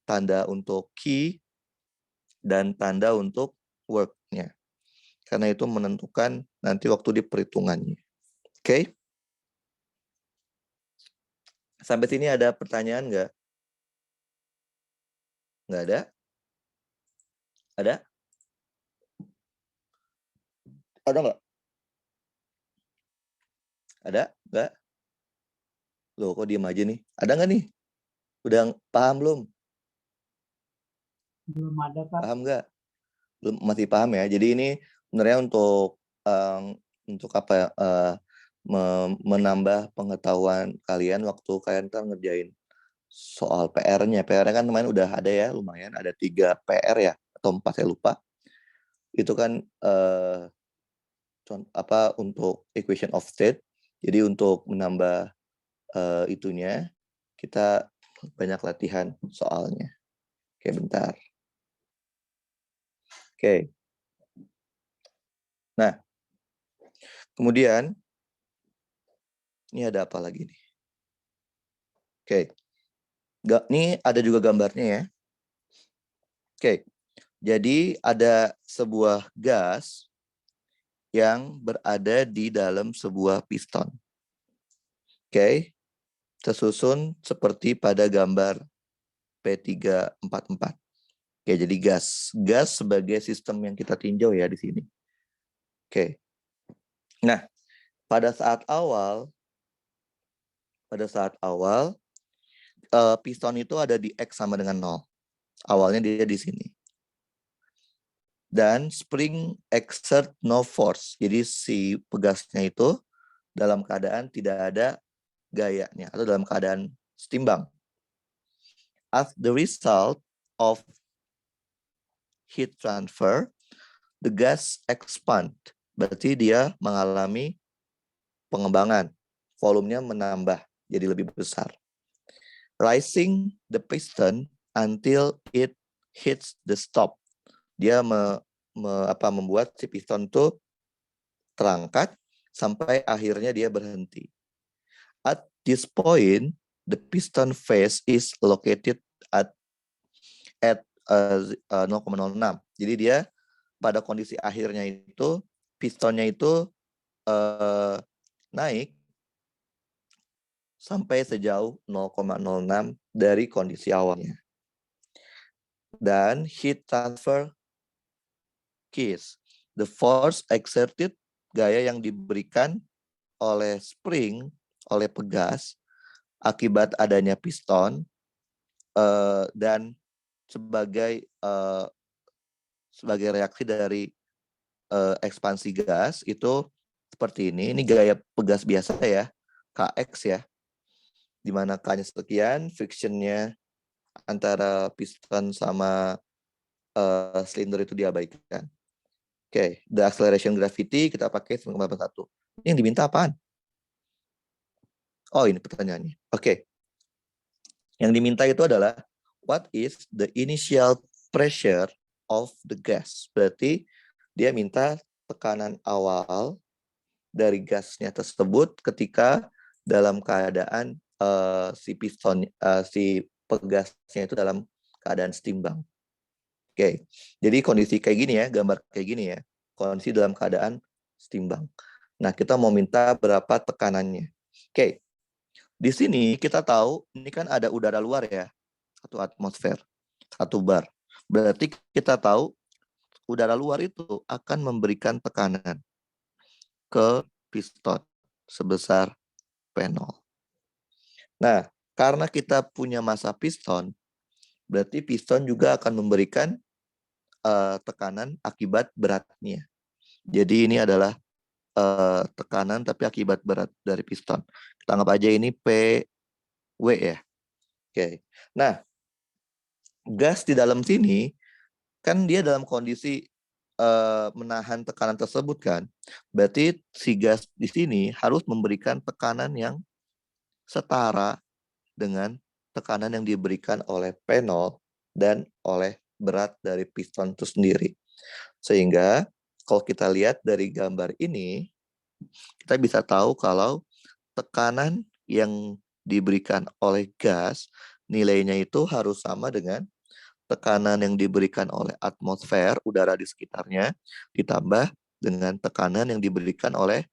tanda untuk key dan tanda untuk work-nya. Karena itu menentukan nanti waktu di perhitungannya. Oke? Sampai sini ada pertanyaan nggak? Nggak ada? Ada? Ada nggak? Ada? Nggak? Loh, kok diem aja nih? Ada nggak nih? Udah paham belum? Belum ada, Pak. Paham nggak? Belum, masih paham ya. Jadi ini sebenarnya untuk apa ya? Menambah pengetahuan kalian waktu kalian kan ngerjain soal PR-nya. PR-nya kan kemarin udah ada ya, lumayan. Ada 3 PR ya, atau 4 saya lupa. Itu kan untuk equation of state. Jadi untuk menambah itunya, kita banyak latihan soalnya. Oke, bentar. Oke. Nah, kemudian ini ada apa lagi nih? Oke. Ini ada juga gambarnya ya. Oke. Jadi ada sebuah gas yang berada di dalam sebuah piston. Oke. Tersusun seperti pada gambar P344. Oke, jadi gas sebagai sistem yang kita tinjau ya di sini. Oke. Nah, pada saat awal piston itu ada di X sama dengan 0. Awalnya dia di sini. Dan spring exert no force. Jadi si pegasnya itu dalam keadaan tidak ada gayanya atau dalam keadaan setimbang. As the result of heat transfer, the gas expand. Berarti dia mengalami pengembangan. Volumenya menambah, jadi lebih besar. Rising the piston until it hits the stop. Dia membuat si piston itu terangkat sampai akhirnya dia berhenti. At this point, the piston phase is located at 0,06. Jadi dia pada kondisi akhirnya itu pistonnya itu naik sampai sejauh 0,06 dari kondisi awalnya. Dan heat transfer case, the force exerted, gaya yang diberikan oleh spring, oleh pegas akibat adanya piston dan sebagai reaksi dari ekspansi gas itu seperti ini. Ini gaya pegas biasa ya, Kx ya, di mana K-nya sekian, frictionnya antara piston sama silinder itu diabaikan. Oke, the acceleration gravity kita pakai 9,81. Ini yang diminta apaan? Oh, ini pertanyaannya. Oke. Yang diminta itu adalah what is the initial pressure of the gas? Berarti dia minta tekanan awal dari gasnya tersebut ketika dalam keadaan si pegasnya itu dalam keadaan setimbang. Oke, jadi kondisi kayak gini ya, gambar kayak gini ya, kondisi dalam keadaan setimbang. Nah, kita mau minta berapa tekanannya. Oke, di sini kita tahu ini kan ada udara luar ya, 1 atmosfer, 1 bar. Berarti kita tahu udara luar itu akan memberikan tekanan ke piston sebesar P0. Nah, karena kita punya massa piston, berarti piston juga akan memberikan tekanan akibat beratnya. Jadi ini adalah tekanan tapi akibat berat dari piston. Kita anggap aja ini PW ya. Oke. Nah, gas di dalam sini kan dia dalam kondisi menahan tekanan tersebut kan. Berarti si gas di sini harus memberikan tekanan yang setara dengan tekanan yang diberikan oleh P0 dan oleh berat dari piston itu sendiri. Sehingga kalau kita lihat dari gambar ini, kita bisa tahu kalau tekanan yang diberikan oleh gas, nilainya itu harus sama dengan tekanan yang diberikan oleh atmosfer, udara di sekitarnya, ditambah dengan tekanan yang diberikan oleh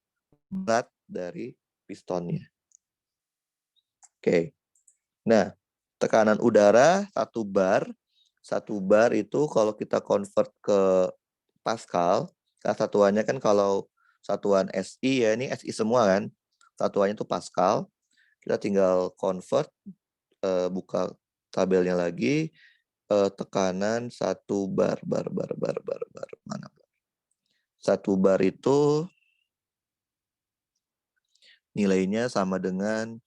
berat dari pistonnya. Oke. Nah, tekanan udara 1 bar itu kalau kita convert ke Pascal, satuannya kan kalau satuan SI ya, ini SI semua kan, satuannya itu Pascal. Kita tinggal convert, buka tabelnya lagi, tekanan 1 bar, mana bar? 1 bar itu nilainya sama dengan,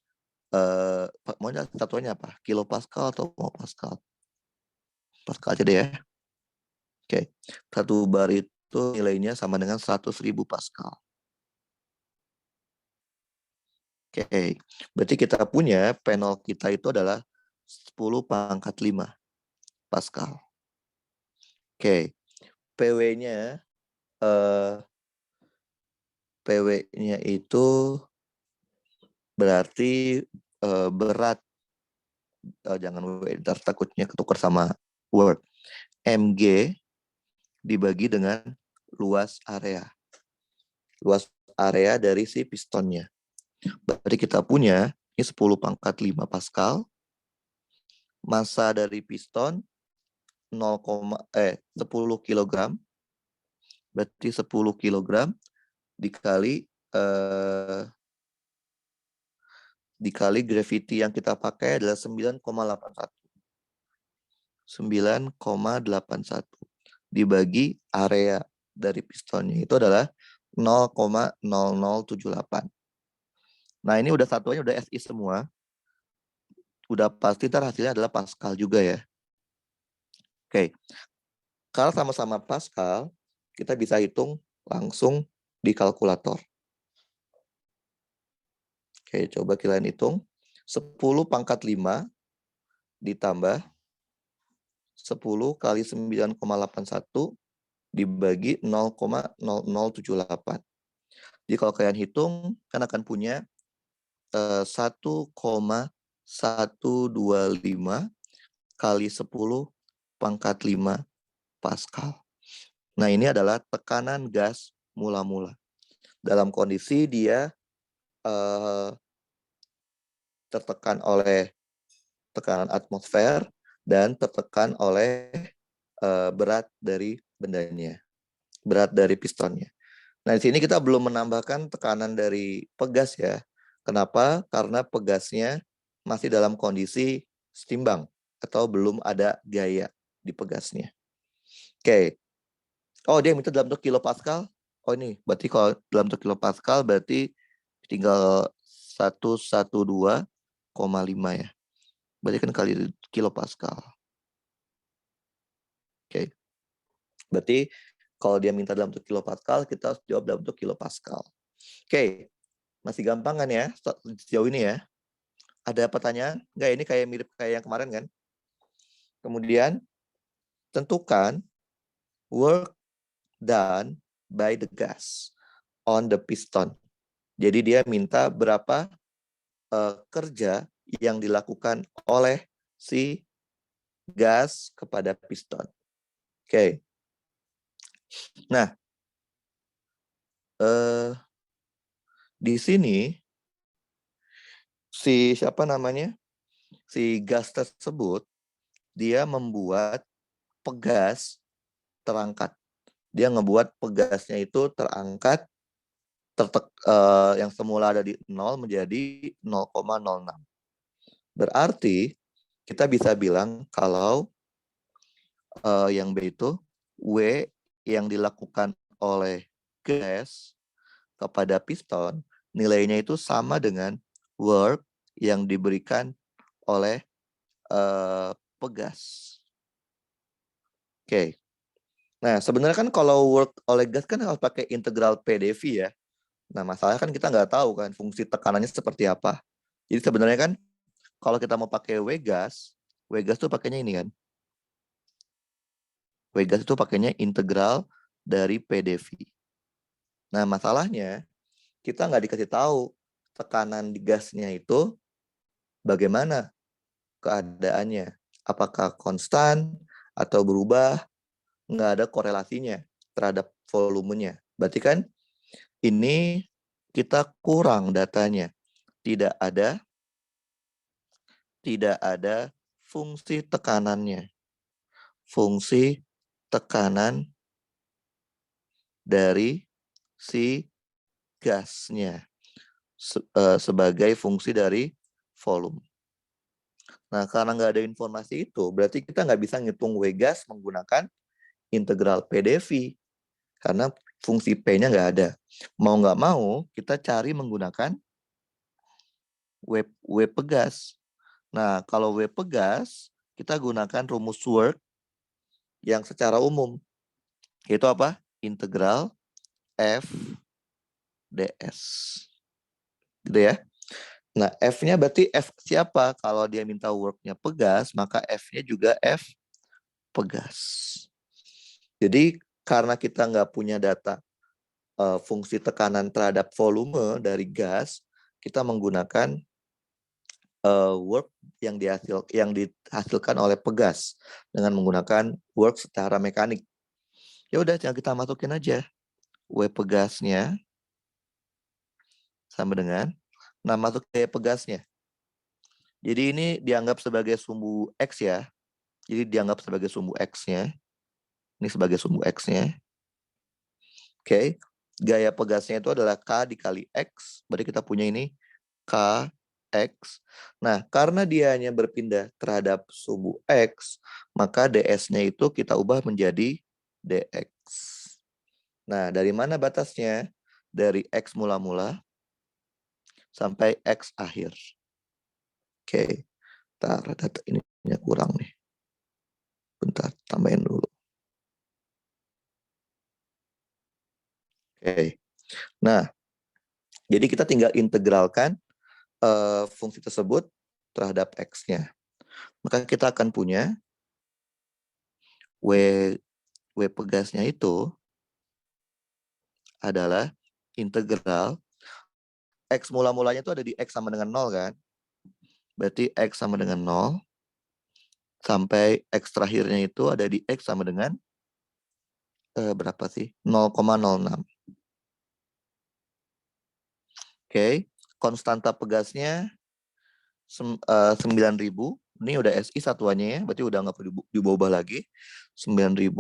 maunya satuannya apa? Kilopascal atau mau Pascal? Pascal aja deh ya. Oke, 1 bar itu nilainya sama dengan 100.000 Pascal. Oke, berarti kita punya panel kita itu adalah 10⁵ Pascal. Oke, PW-nya itu berarti berat, jangan ntar takutnya ketukar sama Word. Mg dibagi dengan luas area. Luas area dari si pistonnya. Berarti kita punya ini 10⁵ Pascal. Massa dari piston 10 kg. Berarti 10 kg dikali gravity yang kita pakai adalah 9,81. 9,81 dibagi area dari pistonnya itu adalah 0,0078. Nah, ini udah satuannya udah SI semua. Udah pasti ntar hasilnya adalah Pascal juga ya. Oke. Kalau sama-sama Pascal, kita bisa hitung langsung di kalkulator. Oke, coba kalian hitung. 10⁵ ditambah 10 kali 9,81 dibagi 0,0078. Jadi kalau kalian hitung, kan akan punya 1,125 kali 10⁵ Pascal. Nah, ini adalah tekanan gas mula-mula. Dalam kondisi dia tertekan oleh tekanan atmosfer dan tertekan oleh berat dari bendanya, berat dari pistonnya. Nah, di sini kita belum menambahkan tekanan dari pegas ya. Kenapa? Karena pegasnya masih dalam kondisi setimbang atau belum ada gaya di pegasnya. Oke. Oh, dia minta dalam bentuk kilopascal. Oh, ini berarti kalau dalam bentuk kilopascal berarti tinggal 112,5 ya. Berarti kan kali kilopascal. Oke. Berarti kalau dia minta dalam bentuk kilopascal, kita harus jawab dalam bentuk kilopascal. Oke. Masih gampang kan ya sejauh ini ya? Ada pertanyaan? Enggak, ini kayak mirip kayak yang kemarin kan? Kemudian tentukan work done by the gas on the piston. Jadi dia minta berapa kerja yang dilakukan oleh si gas kepada piston. Oke. Nah, di sini si gas tersebut dia membuat pegas terangkat. Dia ngebuat pegasnya itu terangkat, yang semula ada di 0 menjadi 0,06. Berarti kita bisa bilang kalau yang B itu W yang dilakukan oleh gas kepada piston, nilainya itu sama dengan work yang diberikan oleh pegas. Oke. Nah, sebenarnya kan kalau work oleh gas kan harus pakai integral PdV ya. Nah, masalahnya kan kita nggak tahu kan fungsi tekanannya seperti apa. Jadi sebenarnya kan kalau kita mau pakai W gas tuh pakainya ini kan. W gas itu pakainya integral dari PdV. Nah, masalahnya kita nggak dikasih tahu tekanan di gasnya itu bagaimana keadaannya. Apakah konstan atau berubah, nggak ada korelasinya terhadap volumenya. Berarti kan ini kita kurang datanya. Tidak ada fungsi tekanannya. Fungsi tekanan dari si gasnya sebagai fungsi dari volume. Nah, karena nggak ada informasi itu, berarti kita nggak bisa ngitung W gas menggunakan integral PdV. Karena fungsi P-nya nggak ada. Mau nggak mau, kita cari menggunakan W pegas. Nah, kalau W pegas, kita gunakan rumus work yang secara umum. Yaitu apa? Integral F ds. Gitu ya. Nah, F-nya berarti F siapa? Kalau dia minta work-nya pegas, maka F-nya juga F pegas. Jadi, karena kita nggak punya data fungsi tekanan terhadap volume dari gas, kita menggunakan work yang dihasilkan oleh pegas dengan menggunakan work secara mekanik. Ya udah, tinggal kita masukin aja W pegasnya sama dengan, nah masuk ke pegasnya. Jadi ini dianggap sebagai sumbu X ya. Jadi dianggap sebagai sumbu X-nya. Ini sebagai sumbu X-nya. Oke. Gaya pegasnya itu adalah K dikali X. Berarti kita punya ini K X. Nah, karena dia hanya berpindah terhadap sumbu X, maka ds-nya itu kita ubah menjadi dx. Nah, dari mana batasnya? Dari X mula-mula sampai X akhir. Oke. Bentar, data ini kurang nih. Bentar, tambahin dulu. Oke. Nah, jadi kita tinggal integralkan fungsi tersebut terhadap X-nya. Maka kita akan punya W pegasnya itu adalah integral X mula-mulanya itu ada di X sama dengan 0 kan. Berarti X sama dengan 0 sampai X terakhirnya itu ada di X sama dengan berapa sih? 0,06. Oke, konstanta pegasnya 9.000. Ini udah SI satuannya ya, berarti udah nggak perlu diubah lagi. 9.000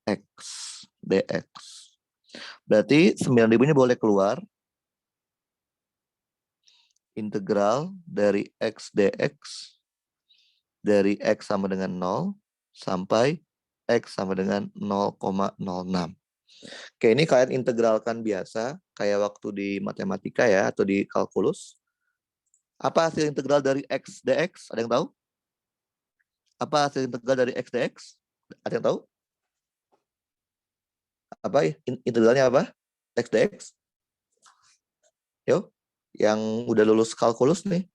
X dx. Berarti 9.000 ini boleh keluar. Integral dari X dx dari X sama dengan 0 sampai X sama dengan 0,06. Oke, ini kalian integralkan biasa, kayak waktu di matematika ya, atau di kalkulus. Apa hasil integral dari X dx? Ada yang tahu? Apa hasil integral dari X dx? Ada yang tahu? Apa integralnya apa? X dx? Yo, yang udah lulus kalkulus nih.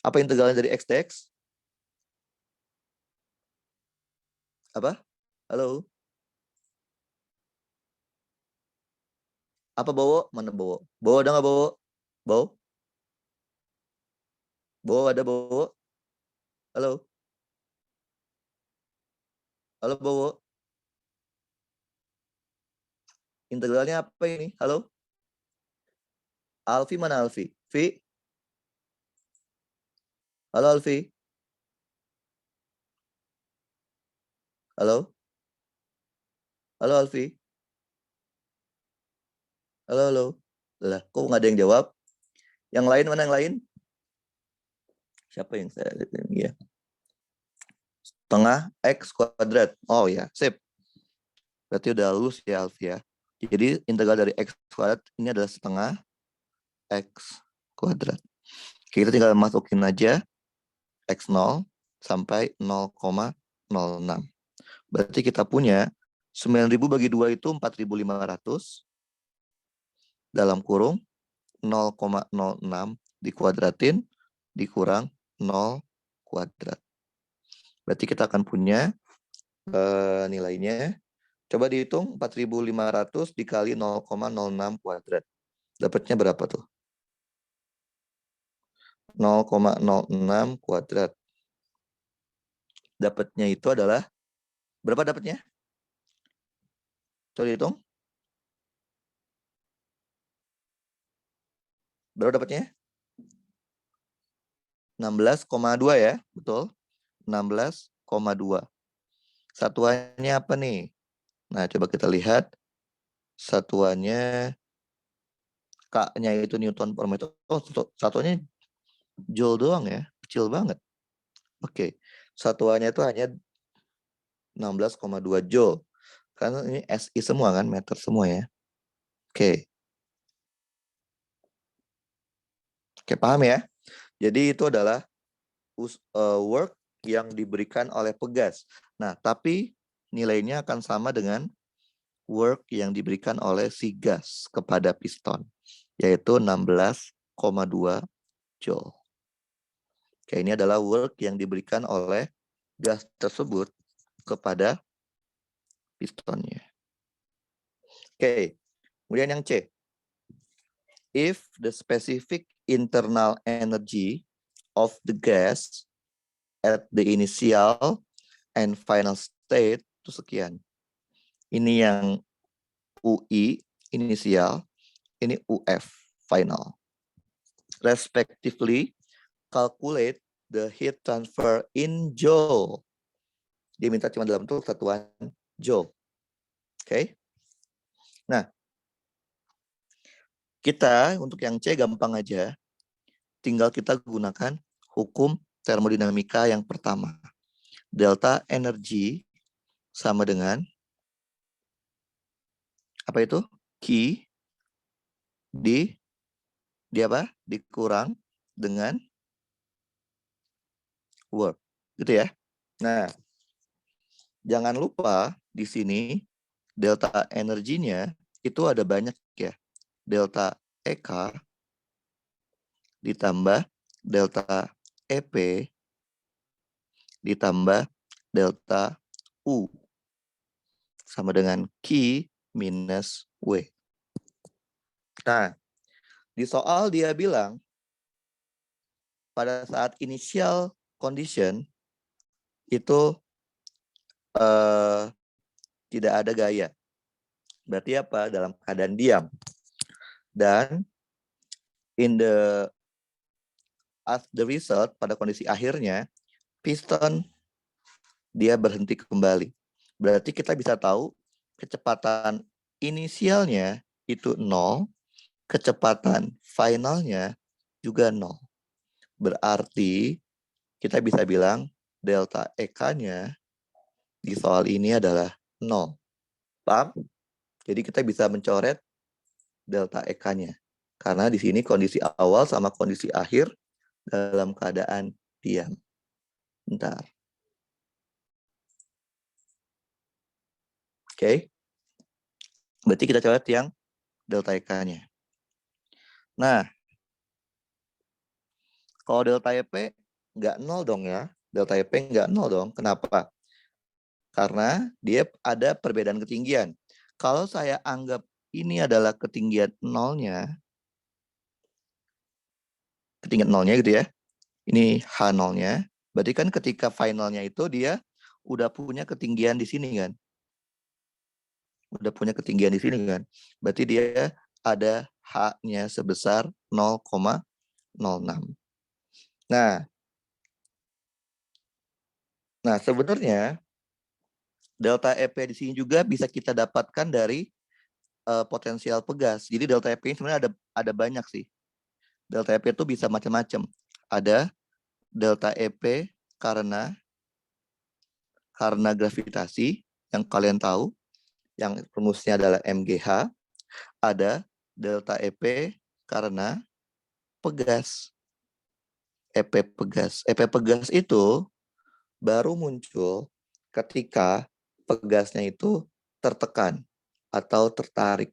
Apa integralnya dari X dx? Apa? Halo? Apa Bowo? Mana Bowo? Bowo ada nggak Bowo? Bowo? Bowo ada Bowo? Halo? Halo Bowo? Integralnya apa ini? Halo? Alfi mana Alfi? Vi? Halo Alfi? Halo? Halo Alfi? Halo, halo. Lah, kok nggak ada yang jawab? Yang lain mana yang lain? Siapa yang saya ya? Setengah X kuadrat. Oh ya, sip. Berarti udah lulus ya Alfi ya. Jadi integral dari X kuadrat ini adalah setengah X kuadrat. Kita tinggal masukin aja X0 sampai 0,06. Berarti kita punya 9.000 bagi 2 itu 4.500 dalam kurung 0,06 dikuadratin dikurang 0 kuadrat. Berarti kita akan punya nilainya. Coba dihitung 4.500 dikali 0,06 kuadrat. Dapatnya berapa tuh? 0,06 kuadrat. Dapatnya itu adalah berapa dapatnya? Coba dihitung. Berapa dapatnya? 16,2 ya, betul? 16,2. Satuannya apa nih? Nah, coba kita lihat. Satuannya K-nya itu Newton per meter. Oh, satuannya Joule doang ya. Kecil banget. Oke. Satuannya itu hanya 16,2 Joule. Karena ini SI semua kan, meter semua ya. Oke. Oke, paham ya? Jadi itu adalah work yang diberikan oleh pegas. Nah, tapi nilainya akan sama dengan work yang diberikan oleh si gas kepada piston, yaitu 16,2 Joule. Oke, ini adalah work yang diberikan oleh gas tersebut kepada pistonnya. Oke, kemudian yang C. If the specific internal energy of the gas at the initial and final state itu sekian. Ini yang UI inisial, ini UF final. Respectively, calculate the heat transfer in Joule. Dia minta cuma dalam bentuk satuan Joule. Oke. Nah, kita untuk yang C gampang aja. Tinggal kita gunakan hukum termodinamika yang pertama. Delta energi sama dengan apa itu? Q di apa? Dikurang dengan work. Gitu ya. Nah, jangan lupa di sini delta energinya itu ada banyak ya. Delta EK ditambah delta EP ditambah delta U sama dengan Q minus W. Nah, di soal dia bilang pada saat initial condition itu tidak ada gaya. Berarti apa? Dalam keadaan diam. Dan as the result, pada kondisi akhirnya, piston dia berhenti kembali. Berarti kita bisa tahu kecepatan inisialnya itu 0, kecepatan finalnya juga 0. Berarti kita bisa bilang delta EK-nya di soal ini adalah 0. Paham? Jadi kita bisa mencoret delta EK-nya. Karena di sini kondisi awal sama kondisi akhir dalam keadaan diam. Bentar. Oke. Berarti kita coret yang delta EK-nya. Nah, kalau delta EP nggak 0 dong ya. Delta EP nggak 0 dong. Kenapa? Karena dia ada perbedaan ketinggian. Kalau saya anggap ini adalah ketinggian nolnya, ketinggian nolnya gitu ya. Ini H0-nya. Berarti kan ketika finalnya itu dia udah punya ketinggian di sini kan. Udah punya ketinggian di sini kan. Berarti dia ada H-nya sebesar 0,06. Nah, sebenarnya delta EP di sini juga bisa kita dapatkan dari potensial pegas. Jadi delta EP ini sebenarnya ada banyak sih. Delta EP itu bisa macam-macam. Ada delta EP karena gravitasi yang kalian tahu, yang rumusnya adalah MGH. Ada delta EP karena pegas. EP pegas. EP pegas itu baru muncul ketika pegasnya itu tertekan atau tertarik.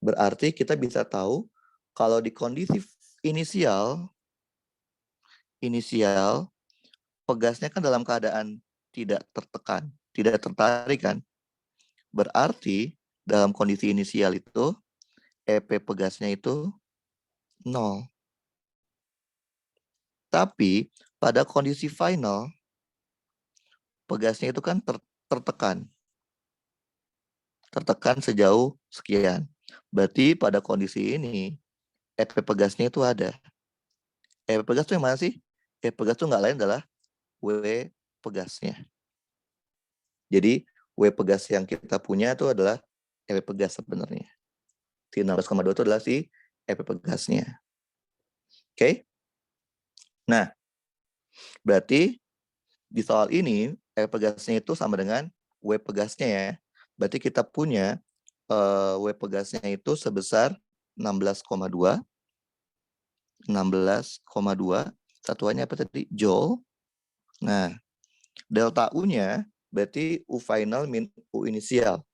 Berarti kita bisa tahu kalau di kondisi inisial pegasnya kan dalam keadaan tidak tertekan, tidak tertarik kan. Berarti dalam kondisi inisial itu EP pegasnya itu 0. Tapi pada kondisi final pegasnya itu kan tertekan. Tertekan sejauh sekian. Berarti pada kondisi ini EP pegasnya itu ada. EP pegas itu yang mana sih? EP pegas itu nggak lain adalah W pegasnya. Jadi W pegas yang kita punya itu adalah EP pegas sebenarnya. Si 16,2 itu adalah si EP pegasnya. Oke? Nah, berarti di soal ini EP pegasnya itu sama dengan W pegasnya ya. Berarti kita punya W pegasnya itu sebesar 16,2. 16,2. Satuannya apa tadi? Joule. Nah, delta U-nya berarti U final min U inisial.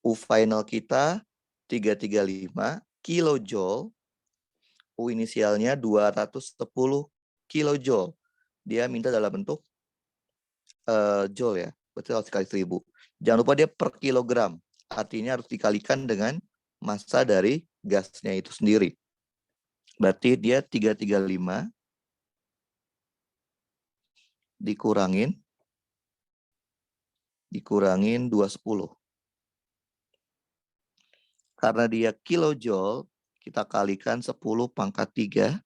U final kita 335 kilojoule. U inisialnya 210 kilojoule. Dia minta dalam bentuk joule ya. Berarti harus dikali 1000. Jangan lupa dia per kilogram. Artinya harus dikalikan dengan massa dari gasnya itu sendiri. Berarti dia 335 dikurangin 210. Karena dia kilojoule, kita kalikan 10 pangkat 3.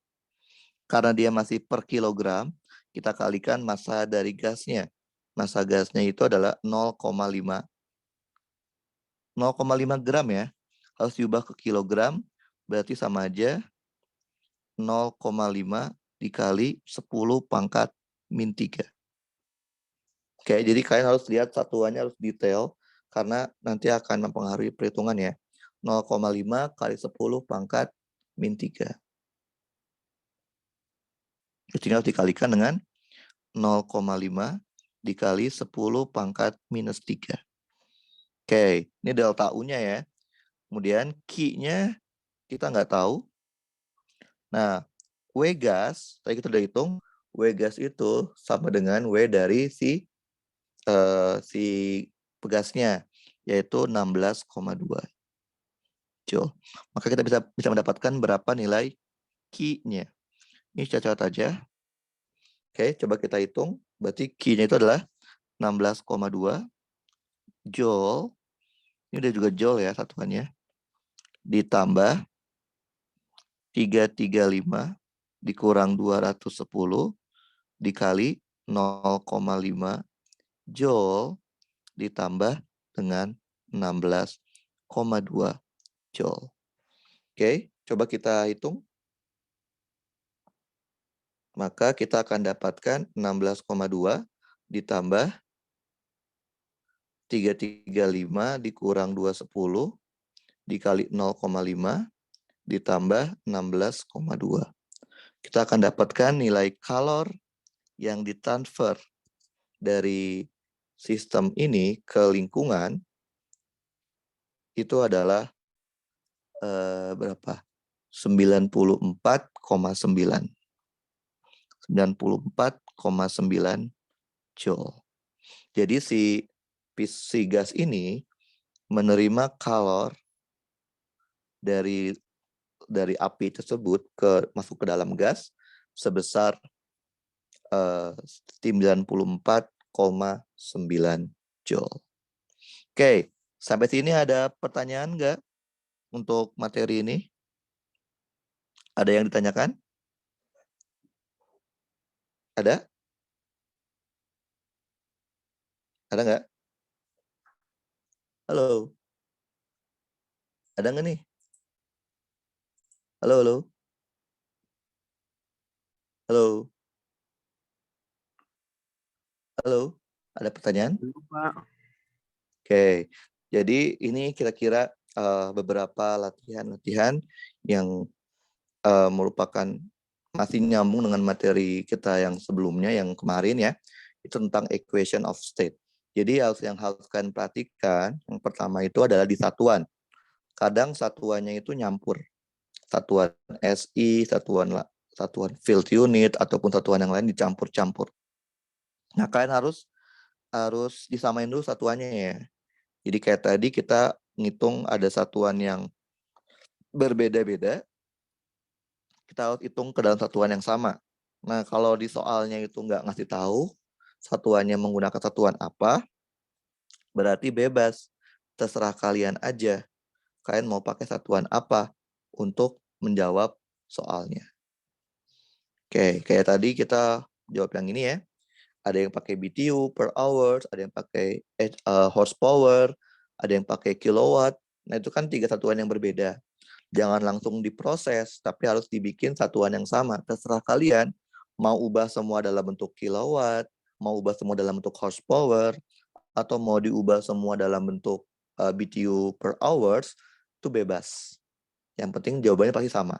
Karena dia masih per kilogram, kita kalikan massa dari gasnya. Massa gasnya itu adalah 0,5 gram ya. Harus diubah ke kilogram, berarti sama aja 0,5 dikali 10 pangkat min 3. Oke, jadi kalian harus lihat satuannya harus detail, karena nanti akan mempengaruhi perhitungan ya. 0,5 kali 10 pangkat min 3. Jadi harus dikalikan dengan 0,5 dikali 10 pangkat minus 3. Oke, ini delta U-nya ya. Kemudian Q-nya kita nggak tahu. Nah, W gas, tadi kita udah hitung, W gas itu sama dengan W dari si pegasnya, yaitu 16,2 joule. Maka kita bisa mendapatkan berapa nilai Q-nya. Ini catat aja. Oke, coba kita hitung. Berarti Q-nya itu adalah 16,2 joule. Ini udah juga joule ya satuannya. Ditambah 335 dikurang 210 dikali 0,5 joule ditambah dengan 16,2 joule. Oke, coba kita hitung. Maka kita akan dapatkan 16,2 ditambah 335 dikurang 210 dikali 0,5 ditambah 16,2. Kita akan dapatkan nilai kalor yang ditransfer dari sistem ini ke lingkungan itu adalah berapa? 94,9. 94,9 joule. Jadi si gas ini menerima kalor dari api tersebut masuk ke dalam gas sebesar 94,9 joule. Oke, sampai sini ada pertanyaan nggak untuk materi ini? Ada yang ditanyakan? Ada? Ada nggak? Halo? Ada nggak nih? Halo, halo? Halo, halo, ada pertanyaan? Belum, Pak. Oke, jadi ini kira-kira beberapa latihan-latihan yang merupakan masih nyambung dengan materi kita yang sebelumnya, yang kemarin ya, itu tentang equation of state. Jadi yang harus kalian perhatikan, yang pertama itu adalah di satuan. Kadang satuannya itu nyampur. Satuan SI, satuan field unit, ataupun satuan yang lain dicampur-campur. Nah, kalian harus disamain dulu satuannya ya. Jadi kayak tadi kita ngitung ada satuan yang berbeda-beda, kita harus hitung ke dalam satuan yang sama. Nah, kalau di soalnya itu nggak ngasih tahu satuannya menggunakan satuan apa, berarti bebas. Terserah kalian aja. Kalian mau pakai satuan apa untuk menjawab soalnya. Oke, kayak tadi kita jawab yang ini ya. Ada yang pakai BTU per hours, ada yang pakai horsepower, ada yang pakai kilowatt. Nah, itu kan 3 satuan yang berbeda. Jangan langsung diproses, tapi harus dibikin satuan yang sama. Terserah kalian mau ubah semua dalam bentuk kilowatt, mau ubah semua dalam bentuk horsepower, atau mau diubah semua dalam bentuk BTU per hours, itu bebas. Yang penting jawabannya pasti sama.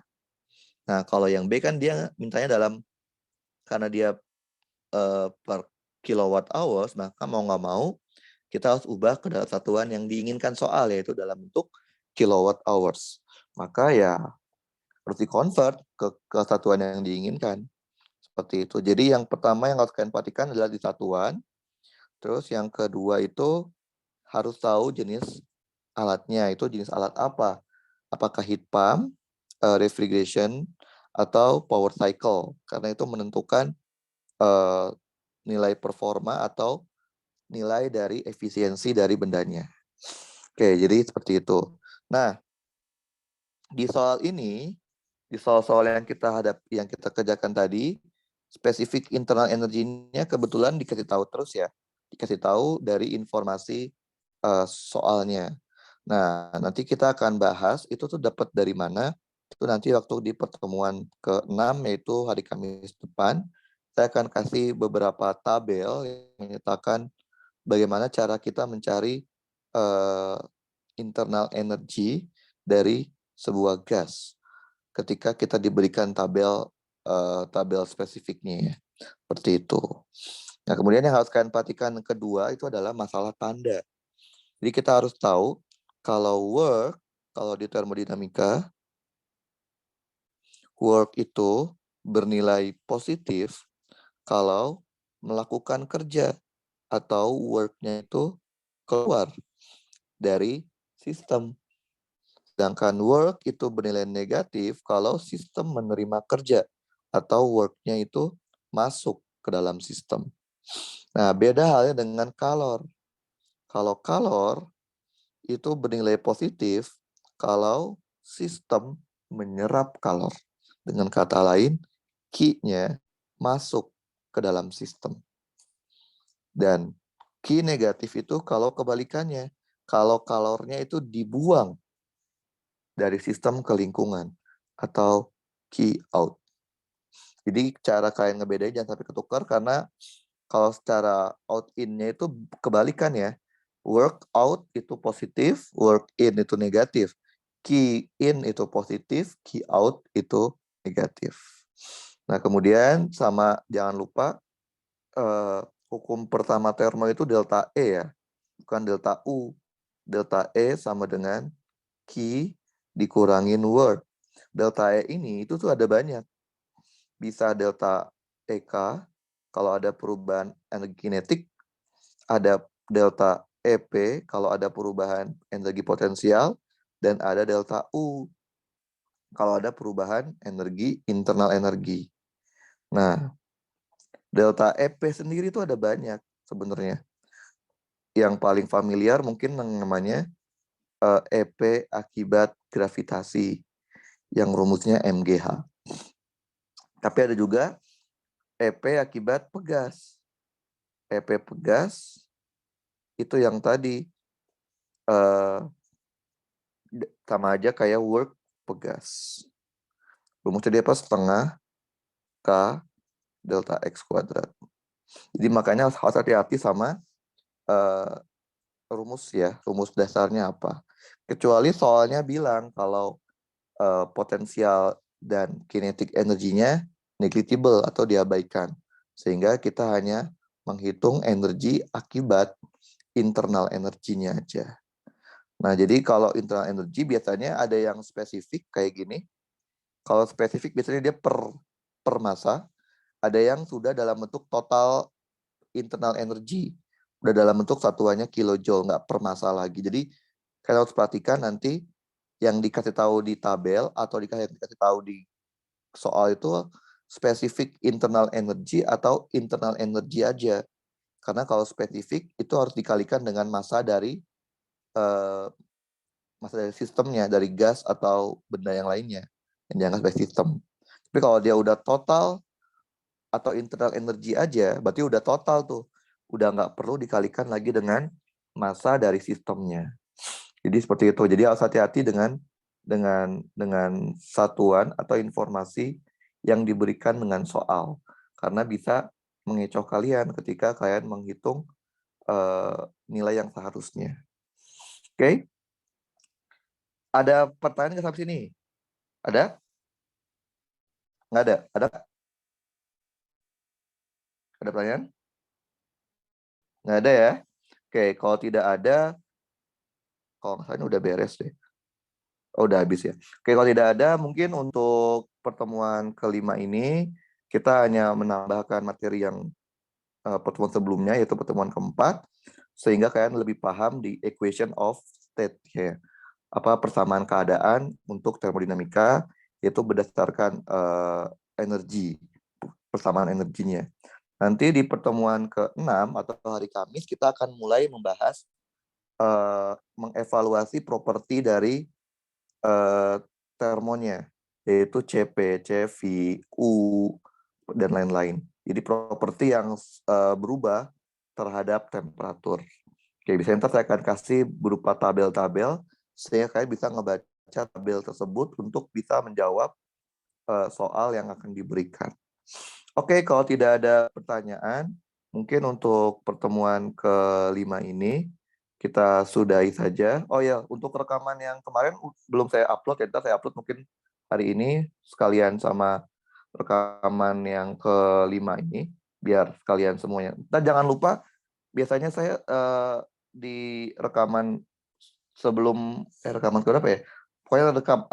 Nah, kalau yang B kan dia mintanya karena dia per kilowatt hours, maka mau nggak mau kita harus ubah ke dalam satuan yang diinginkan soal, yaitu dalam bentuk kilowatt hours. Maka ya harus di-convert ke satuan yang diinginkan. Seperti itu. Jadi yang pertama yang harus kalian perhatikan adalah di satuan. Terus yang kedua itu harus tahu jenis alatnya. Itu jenis alat apa? Apakah heat pump, refrigeration, atau power cycle. Karena itu menentukan nilai performa atau nilai dari efisiensi dari bendanya. Oke, jadi seperti itu. Nah, di soal-soal yang kita kerjakan tadi, spesifik internal energinya kebetulan dikasih tahu terus ya. Dikasih tahu dari informasi soalnya. Nah, nanti kita akan bahas itu tuh dapat dari mana. Itu nanti waktu di pertemuan ke-6 yaitu hari Kamis depan, saya akan kasih beberapa tabel yang menyatakan bagaimana cara kita mencari internal energy dari sebuah gas ketika kita diberikan tabel spesifiknya ya. Seperti itu. Nah, kemudian yang harus kalian perhatikan kedua itu adalah masalah tanda. Jadi kita harus tahu kalau di termodinamika, work itu bernilai positif kalau melakukan kerja atau work-nya itu keluar dari sistem. Sedangkan work itu bernilai negatif kalau sistem menerima kerja atau work-nya itu masuk ke dalam sistem. Nah, beda halnya dengan kalor. Kalau kalor itu bernilai positif kalau sistem menyerap kalor. Dengan kata lain, Q-nya masuk ke dalam sistem. Dan Q negatif itu kalau kebalikannya, kalau kalornya itu dibuang dari sistem ke lingkungan atau Q out. Jadi cara kalian ngebedain jangan sampai ketukar karena kalau secara out in-nya itu kebalikan ya. Work out itu positif, work in itu negatif. Key in itu positif, key out itu negatif. Nah, kemudian jangan lupa hukum pertama termo itu delta E ya, bukan delta U. Delta E sama dengan key dikurangin work. Delta E ini itu tuh ada banyak. Bisa delta EK kalau ada perubahan energi kinetik, ada delta EP kalau ada perubahan energi potensial, dan ada delta U kalau ada perubahan internal energi. Nah, delta EP sendiri itu ada banyak sebenarnya. Yang paling familiar mungkin namanya EP akibat gravitasi yang rumusnya MGH. Tapi ada juga EP akibat pegas. EP pegas itu yang tadi sama aja kayak work pegas. Rumusnya dia apa? Setengah K delta X kuadrat. Jadi makanya harus hati-hati sama rumus ya, rumus dasarnya apa. Kecuali soalnya bilang kalau potensial dan kinetic energinya negligible atau diabaikan. Sehingga kita hanya menghitung energi akibat internal energinya aja. Nah, jadi kalau internal energi biasanya ada yang spesifik kayak gini. Kalau spesifik biasanya dia per massa. Ada yang sudah dalam bentuk total internal energy. Udah dalam bentuk satuannya kilojoule, nggak per massa lagi. Jadi kalian harus perhatikan nanti yang dikasih tahu di tabel atau dikasih tahu di soal itu spesifik internal energy atau internal energy aja. Karena kalau spesifik itu harus dikalikan dengan massa dari sistemnya, dari gas atau benda yang lainnya yang dianggap sebagai sistem. Tapi kalau dia udah total atau internal energy aja, berarti udah total tuh. Udah nggak perlu dikalikan lagi dengan massa dari sistemnya. Jadi seperti itu. Jadi harus hati-hati dengan satuan atau informasi yang diberikan dengan soal. Karena bisa mengecoh kalian ketika kalian menghitung nilai yang seharusnya. Oke? Ada pertanyaan nggak sampai sini? Ada? Nggak ada? Ada? Ada pertanyaan? Nggak ada ya? Oke, kalau tidak ada, kalau misalnya udah beres deh. Oh, udah habis ya. Oke, kalau tidak ada, mungkin untuk pertemuan kelima ini, kita hanya menambahkan materi yang pertemuan sebelumnya, yaitu pertemuan keempat, sehingga kalian lebih paham di equation of state. Ya. Persamaan keadaan untuk termodinamika, yaitu berdasarkan energi, persamaan energinya. Nanti di pertemuan ke-6 atau hari Kamis, kita akan mulai membahas mengevaluasi properti dari termonya, yaitu CP, CV, U, dan lain-lain. Jadi properti yang berubah terhadap temperatur. Oke, biasanya ntar saya akan kasih berupa tabel-tabel, sehingga kalian bisa ngebaca tabel tersebut untuk bisa menjawab soal yang akan diberikan. Oke, kalau tidak ada pertanyaan, mungkin untuk pertemuan ke-5 ini, kita sudahi saja. Oh ya, untuk rekaman yang kemarin belum saya upload, ya, saya upload mungkin hari ini sekalian sama rekaman yang ke-5 ini, biar sekalian semuanya. Dan jangan lupa, biasanya saya di rekaman sebelum rekaman ke berapa ya? Pokoknya rekam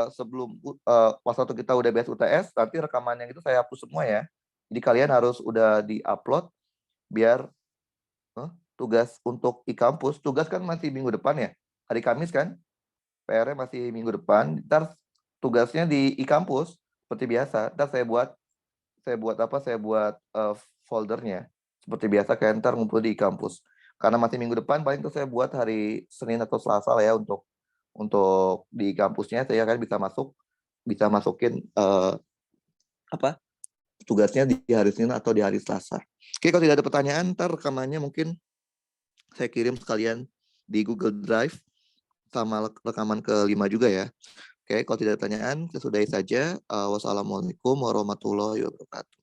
sebelum pas waktu kita udah beres UTS, nanti rekamannya itu saya hapus semua ya. Jadi kalian harus udah di-upload biar tugas untuk e-kampus, tugas kan masih minggu depan ya. Hari Kamis kan? PR-nya masih minggu depan. Ntar tugasnya di e-kampus seperti biasa. Ntar saya buat foldernya. Seperti biasa kalian ntar ngumpul di e-kampus. Karena masih minggu depan, paling itu saya buat hari Senin atau Selasa lah ya untuk di kampusnya saya kan bisa masukin tugasnya di hari Senin atau di hari Selasa. Oke, kalau tidak ada pertanyaan, ntar rekamannya mungkin saya kirim sekalian di Google Drive sama rekaman ke-5 juga ya. Oke, kalau tidak ada pertanyaan, saya sudahi saja. Wassalamualaikum warahmatullahi wabarakatuh.